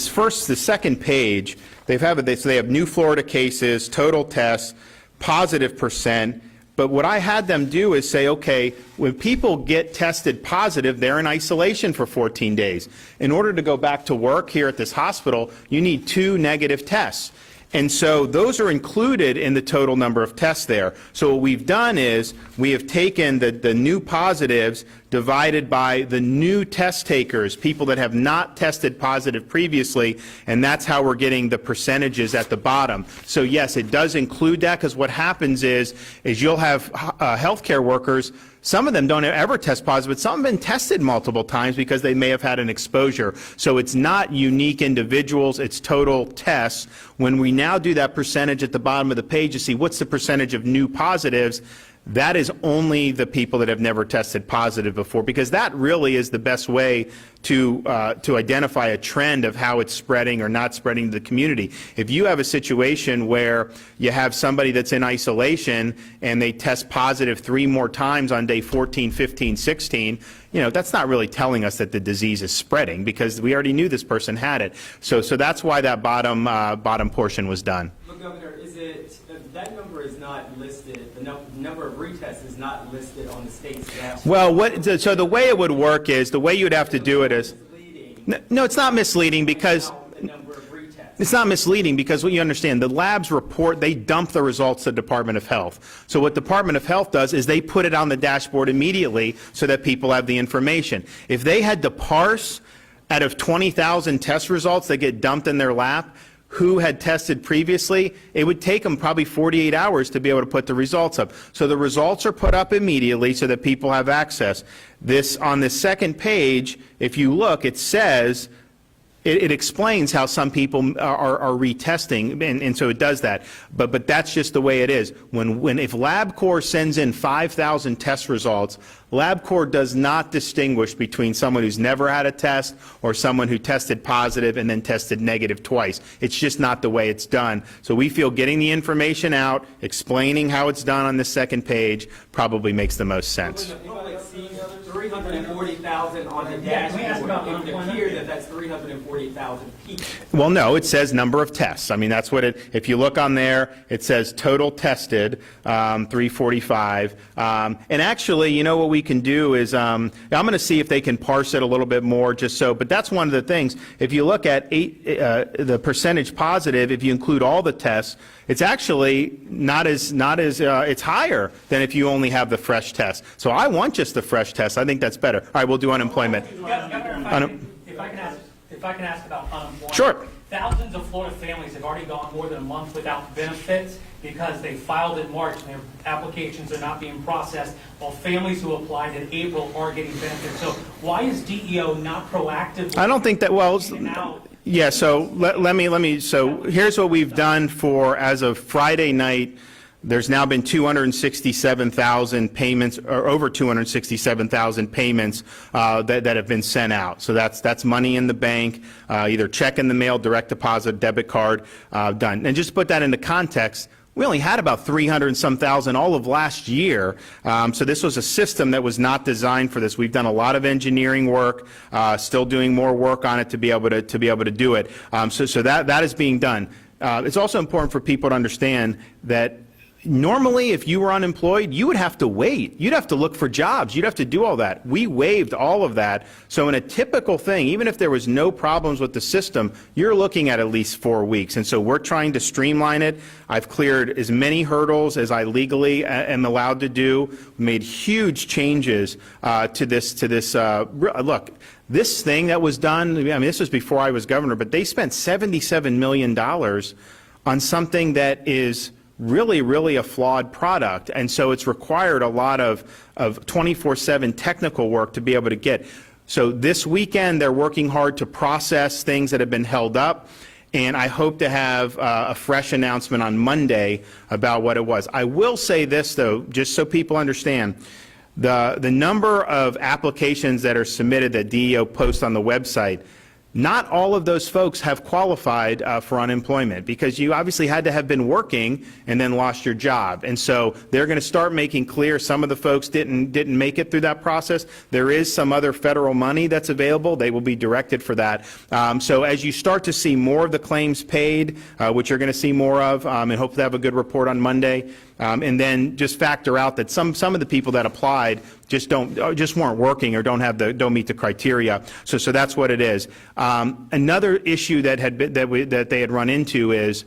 second page, they have new Florida cases, total tests, positive percent. But what I had them do is say, okay, when people get tested positive, they're in isolation for 14 days. In order to go back to work here at this hospital, you need 2 negative tests. And so those are included in the total number of tests there. So what we've done is we have taken the new positives divided by the new test takers, people that have not tested positive previously, and that's how we're getting the percentages at the bottom. So yes, it does include that, because what happens is you'll have healthcare workers. Some of them don't ever test positive, but some have been tested multiple times because they may have had an exposure. So it's not unique individuals, it's total tests. When we now do that percentage at the bottom of the page to see what's the percentage of new positives, that is only the people that have never tested positive before, because that really is the best way to identify a trend of how it's spreading or not spreading to the community. If you have a situation where you have somebody that's in isolation and they test positive 3 more times on day 14, 15, 16, that's not really telling us that the disease is spreading, because we already knew this person had it. So that's why that bottom portion was done. But Governor, that number is not listed, the number of retests is not listed on the state's dashboard. Well, so the way it would work is, the way you'd have to do it is, no, it's not misleading, because it's not misleading, because what you understand, the labs report, they dump the results to the Department of Health. So what the Department of Health does is they put it on the dashboard immediately so that people have the information. If they had to parse out of 20,000 test results that get dumped in their lap, who had tested previously, it would take them probably 48 hours to be able to put the results up. So the results are put up immediately so that people have access. On this second page, if you look, it says, it explains how some people are retesting, and so it does that. But that's just the way it is. If LabCorp sends in 5,000 test results, LabCorp does not distinguish between someone who's never had a test or someone who tested positive and then tested negative twice. It's just not the way it's done. So we feel getting the information out, explaining how it's done on the second page probably makes the most sense. 340,000 on the dashboard. It would appear that that's 340,000 people. Well, no, it says number of tests. I mean, that's what if you look on there, it says total tested, 345. And actually, you know what we can do is, I'm going to see if they can parse it a little bit more but that's one of the things. If you look at the percentage positive, if you include all the tests, it's actually not as it's higher than if you only have the fresh test. So I want just the fresh test. I think that's better. All right, we'll do unemployment. Governor, if I can ask about unemployment. Sure. Thousands of Florida families have already gone more than a month without benefits because they filed in March and their applications are not being processed, while families who applied in April are getting benefits. So why is DEO not proactive? I don't think that, well, yeah, so let me, so here's what we've done as of Friday night. There's now been 267,000 payments, or over 267,000 payments that have been sent out. So that's money in the bank, either check in the mail, direct deposit, debit card, done. And just to put that into context, we only had about 300 and some thousand all of last year. So this was a system that was not designed for this. We've done a lot of engineering work, still doing more work on it to be able to do it. So that is being done. It's also important for people to understand that normally, if you were unemployed, you would have to wait. You'd have to look for jobs. You'd have to do all that. We waived all of that. So in a typical thing, even if there was no problems with the system, you're looking at least 4 weeks. And so we're trying to streamline it. I've cleared as many hurdles as I legally am allowed to do. We made huge changes to this. Look, this thing that was done, I mean, this was before I was governor, but they spent $77 million on something that is really a flawed product, and so it's required a lot of 24/7 technical work to be able to get. So this weekend they're working hard to process things that have been held up, and I hope to have a fresh announcement on Monday about what it was. I will say this though, just so people understand, the number of applications that are submitted that DEO posts on the website, not all of those folks have qualified for unemployment because you obviously had to have been working and then lost your job. And so they're going to start making clear some of the folks didn't make it through that process. There is some other federal money that's available. They will be directed for that. So as you start to see more of the claims paid, which you're going to see more of, and hopefully have a good report on Monday, and then just factor out that some of the people that applied just weren't working or don't meet the criteria. So that's what it is. Another issue that they had run into is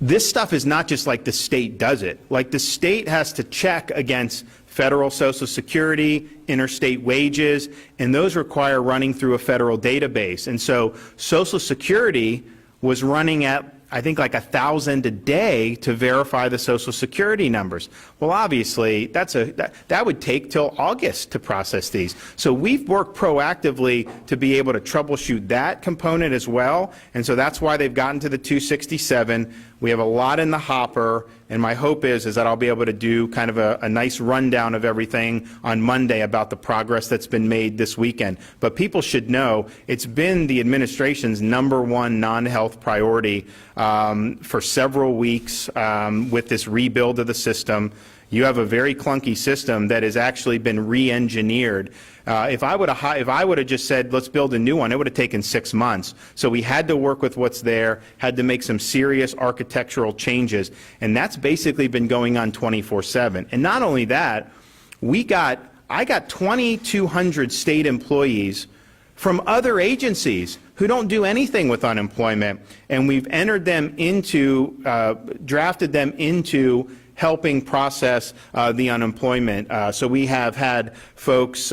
this stuff is not just like the state does it. Like the state has to check against federal Social Security, interstate wages, and those require running through a federal database. And so Social Security was running at, I think, like 1,000 a day to verify the Social Security numbers. Well, obviously, that would take till August to process these. So we've worked proactively to be able to troubleshoot that component as well, and so that's why they've gotten to the 267. We have a lot in the hopper, and my hope is that I'll be able to do kind of a nice rundown of everything on Monday about the progress that's been made this weekend. But people should know it's been the administration's #1 non-health priority for several weeks with this rebuild of the system. You have a very clunky system that has actually been re-engineered. If I would have just said, let's build a new one, it would have taken 6 months. So we had to work with what's there, had to make some serious architectural changes, and that's basically been going on 24/7. And not only that, I got 2,200 state employees from other agencies who don't do anything with unemployment, and we've entered them into, drafted them into helping process the unemployment. So we have had folks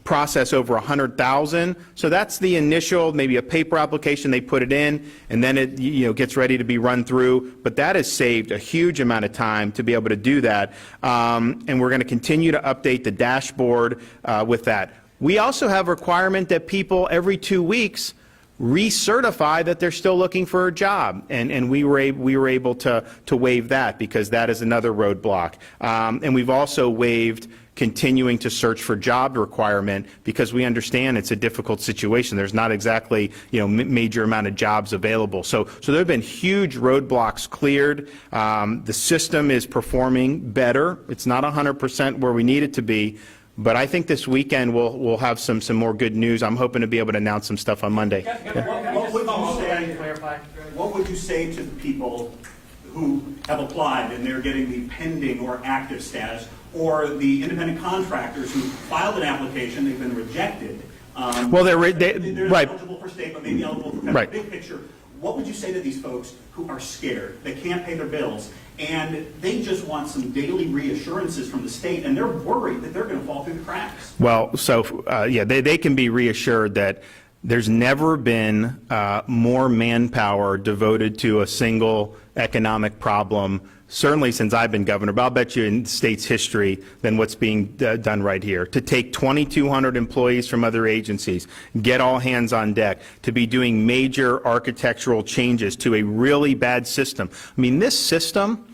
process over 100,000. So that's the initial, maybe a paper application, they put it in, and then it gets ready to be run through. But that has saved a huge amount of time to be able to do that. And we're going to continue to update the dashboard with that. We also have a requirement that people every 2 weeks recertify that they're still looking for a job, and we were able to waive that because that is another roadblock. And we've also waived continuing to search for job requirement because we understand it's a difficult situation. There's not exactly major amount of jobs available. So there have been huge roadblocks cleared. The system is performing better. It's not 100% where we need it to be. But I think this weekend we'll have some more good news. I'm hoping to be able to announce some stuff on Monday. What would you say to the people who have applied and they're getting the pending or active status, or the independent contractors who filed an application, they've been rejected? Well, they're right. eligible for state, but maybe eligible for federal. Right. Big picture, what would you say to these folks who are scared, they can't pay their bills, and they just want some daily reassurances from the state, and they're worried that they're going to fall through the cracks? Well, so they can be reassured that there's never been more manpower devoted to a single economic problem, certainly since I've been governor, but I'll bet you in the state's history, than what's being done right here. To take 2,200 employees from other agencies, get all hands on deck, to be doing major architectural changes to a really bad system. I mean, this system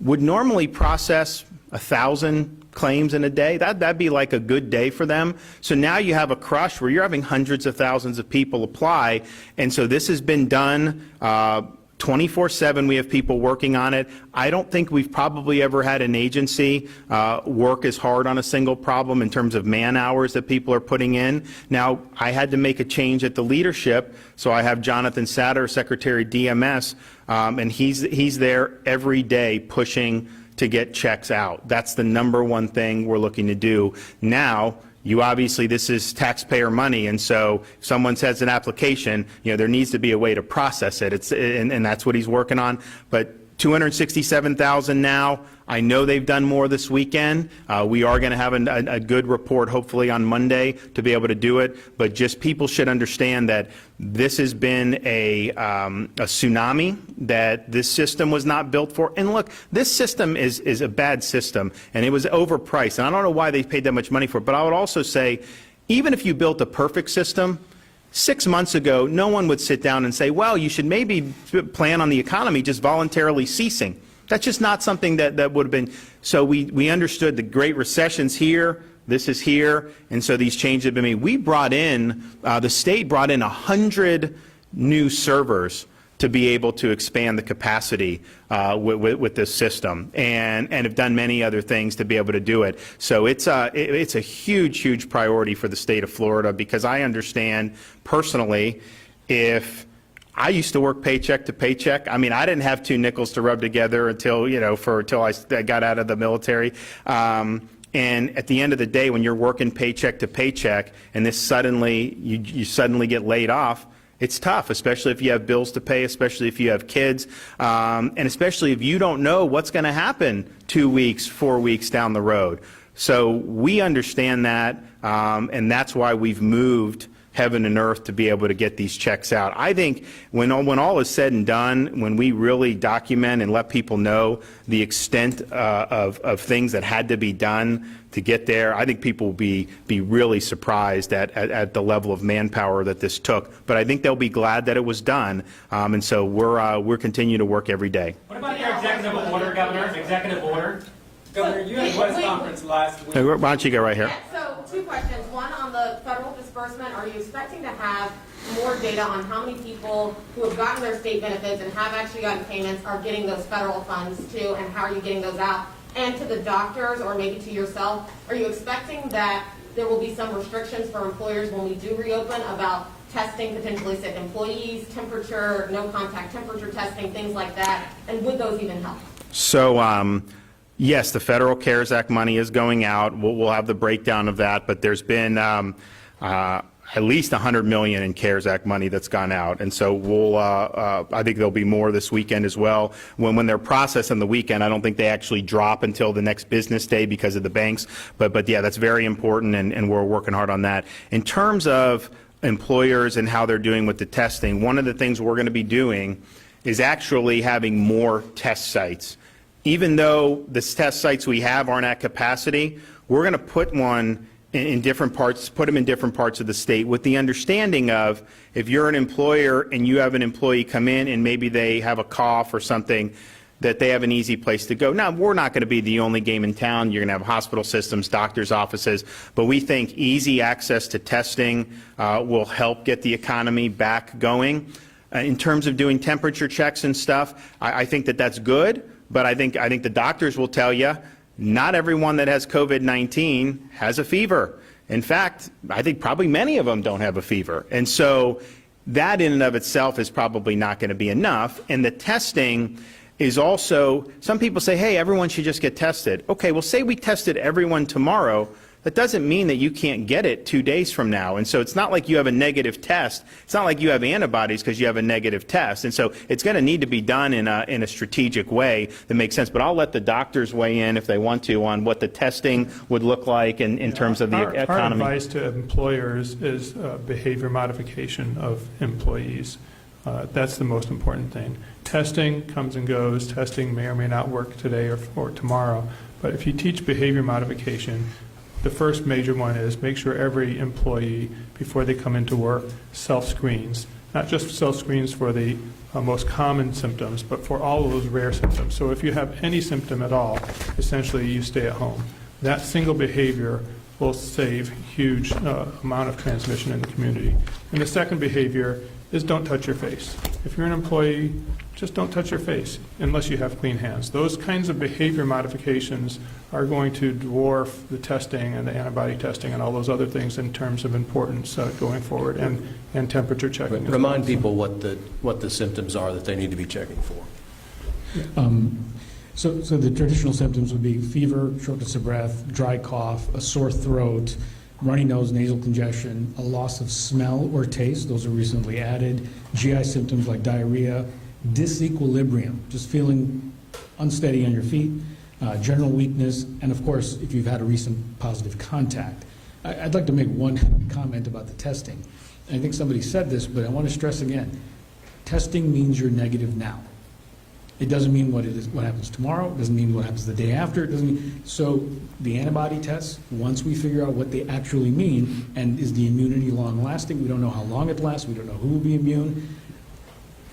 would normally process 1,000 claims in a day. That'd be like a good day for them. So now you have a crush where you're having hundreds of thousands of people apply, and so this has been done 24/7. We have people working on it. I don't think we've probably ever had an agency work as hard on a single problem in terms of man hours that people are putting in. Now, I had to make a change at the leadership, so I have Jonathan Satter, Secretary DMS, and he's there every day pushing to get checks out. That's the number one thing we're looking to do. Now, this is taxpayer money, and so if someone sends an application, there needs to be a way to process it. And that's what he's working on. But 267,000 now. I know they've done more this weekend. We are going to have a good report hopefully on Monday to be able to do it. But just people should understand that this has been a tsunami that this system was not built for. And look, this system is a bad system, and it was overpriced. And I don't know why they paid that much money for it. But I would also say, even if you built a perfect system, 6 months ago, no one would sit down and say, well, you should maybe plan on the economy just voluntarily ceasing. That's just not something that would have been. So we understood the Great Recession's here, this is here, and so these changes have been made. We brought in, the state brought in 100 new servers to be able to expand the capacity with this system, and have done many other things to be able to do it. So it's a huge priority for the state of Florida, because I understand personally, if I used to work paycheck to paycheck. I mean, I didn't have two nickels to rub together until I got out of the military. And at the end of the day, when you're working paycheck to paycheck, and this suddenly you suddenly get laid off, it's tough, especially if you have bills to pay, especially if you have kids, and especially if you don't know what's going to happen 2 weeks, 4 weeks down the road. So we understand that, and that's why we've moved heaven and earth to be able to get these checks out. I think when all is said and done, when we really document and let people know the extent of things that had to be done to get there, I think people will be really surprised at the level of manpower that this took. But I think they'll be glad that it was done, and so we're continuing to work every day. What about your executive order, Governor? Executive order? Governor, you had a press conference last week. Hey, why don't you go right here? Yeah, so 2 questions. One, on the federal disbursement, are you expecting to have more data on how many people who have gotten their state benefits and have actually gotten payments are getting those federal funds too, and how are you getting those out? And to the doctors, or maybe to yourself, are you expecting that there will be some restrictions for employers when we do reopen about testing potentially sick employees, temperature, no contact temperature testing, things like that? And would those even help? So, yes, the Federal CARES Act money is going out. We'll have the breakdown of that, but there's been, I at least $100 million in CARES Act money that's gone out, and so I think there'll be more this weekend as well. When they're processed on the weekend, I don't think they actually drop until the next business day because of the banks. But yeah, that's very important, and we're working hard on that. In terms of employers and how they're doing with the testing, one of the things we're going to be doing is actually having more test sites. Even though the test sites we have aren't at capacity, we're going to put one in different parts, put them in different parts of the state, with the understanding of, if you're an employer and you have an employee come in and maybe they have a cough or something, that they have an easy place to go. Now, we're not going to be the only game in town. You're going to have hospital systems, doctors' offices, but we think easy access to testing will help get the economy back going. In terms of doing temperature checks and stuff, I think that that's good, but I think the doctors will tell you, not everyone that has COVID-19 has a fever. In fact, I think probably many of them don't have a fever. And so that in and of itself is probably not going to be enough. And the testing is also, some people say, hey, everyone should just get tested. Okay, well, say we tested everyone tomorrow. That doesn't mean that you can't get it 2 days from now. And so it's not like you have a negative test. It's not like you have antibodies because you have a negative test. And so it's going to need to be done in a strategic way that makes sense. But I'll let the doctors weigh in if they want to on what the testing would look like in terms of the economy. Our advice to employers is behavior modification of employees. That's the most important thing. Testing comes and goes. Testing may or may not work today or tomorrow. But if you teach behavior modification, the first major one is make sure every employee, before they come into work, self-screens. Not just self-screens for the most common symptoms, but for all of those rare symptoms. So if you have any symptom at all, essentially you stay at home. That single behavior will save huge amount of transmission in the community. And the second behavior is don't touch your face. If you're an employee, just don't touch your face unless you have clean hands. Those kinds of behavior modifications are going to dwarf the testing and the antibody testing and all those other things in terms of importance going forward, and temperature checking. Remind people what the symptoms are that they need to be checking for. So the traditional symptoms would be fever, shortness of breath, dry cough, a sore throat, runny nose, nasal congestion, a loss of smell or taste. Those are recently added. GI symptoms like diarrhea, disequilibrium, just feeling unsteady on your feet, general weakness, and of course, if you've had a recent positive contact. I'd like to make one comment about the testing. I think somebody said this, but I want to stress again, testing means you're negative now. It doesn't mean what happens tomorrow. It doesn't mean what happens the day after. It doesn't mean, so the antibody tests, once we figure out what they actually mean, and is the immunity long lasting, we don't know how long it lasts, we don't know who will be immune,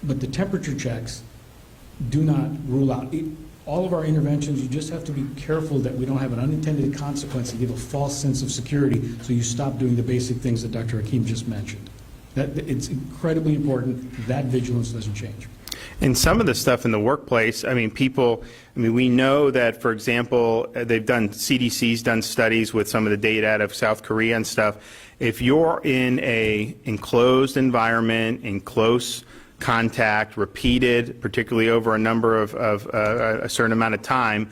but the temperature checks do not rule out all of our interventions. You just have to be careful that we don't have an unintended consequence and give a false sense of security, so you stop doing the basic things that Dr. Hakeem just mentioned. It's incredibly important that vigilance doesn't change. And some of the stuff in the workplace, we know that, for example, CDC's done studies with some of the data out of South Korea and stuff. If you're in a enclosed environment, in close contact, repeated, particularly over a number of a certain amount of time,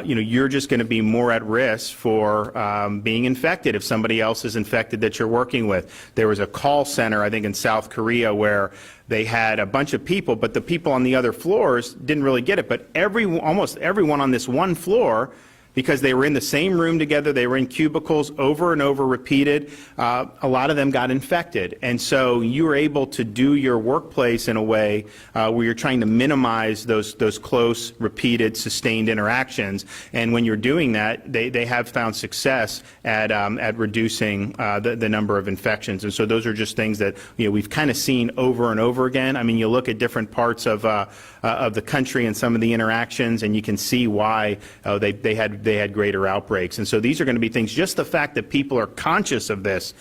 you're just going to be more at risk for being infected if somebody else is infected that you're working with. There was a call center, I think, in South Korea where they had a bunch of people, but the people on the other floors didn't really get it. But almost everyone on this one floor, because they were in the same room together, they were in cubicles over and over repeated, a lot of them got infected. And so you were able to do your workplace in a way where you're trying to minimize those close, repeated, sustained interactions. And when you're doing that, they have found success at reducing the number of infections. And so those are just things that we've kind of seen over and over again. I mean, you look at different parts of the country and some of the interactions, and you can see why they had greater outbreaks. And so these are going to be things, just the fact that people are conscious of this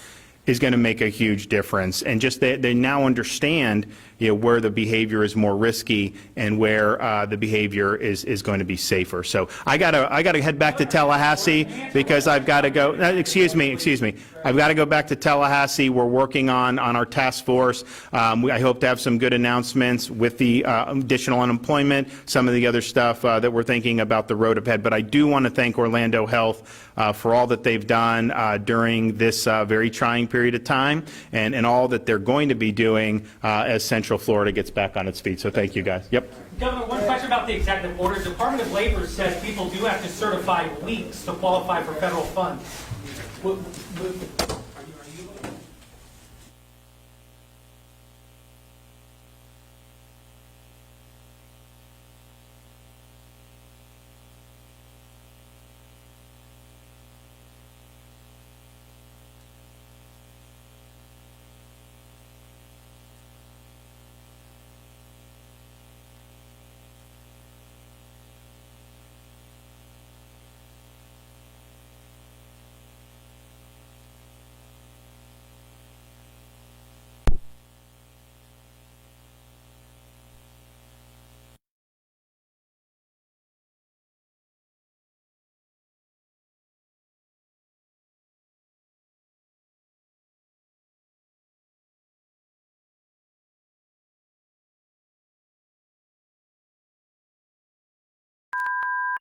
is going to make a huge difference. And just they now understand where the behavior is more risky and where the behavior is going to be safer. So I gotta head back to Tallahassee because I've got to go. Excuse me. I've got to go back to Tallahassee. We're working on our task force. I hope to have some good announcements with the additional unemployment, some of the other stuff that we're thinking about the road ahead. But I do want to thank Orlando Health for all that they've done during this very trying period of time, and all that they're going to be doing as Central Florida gets back on its feet. So thank you, guys. Yep. Governor, one question about the executive order. The Department of Labor says people do have to certify weeks to qualify for federal funds.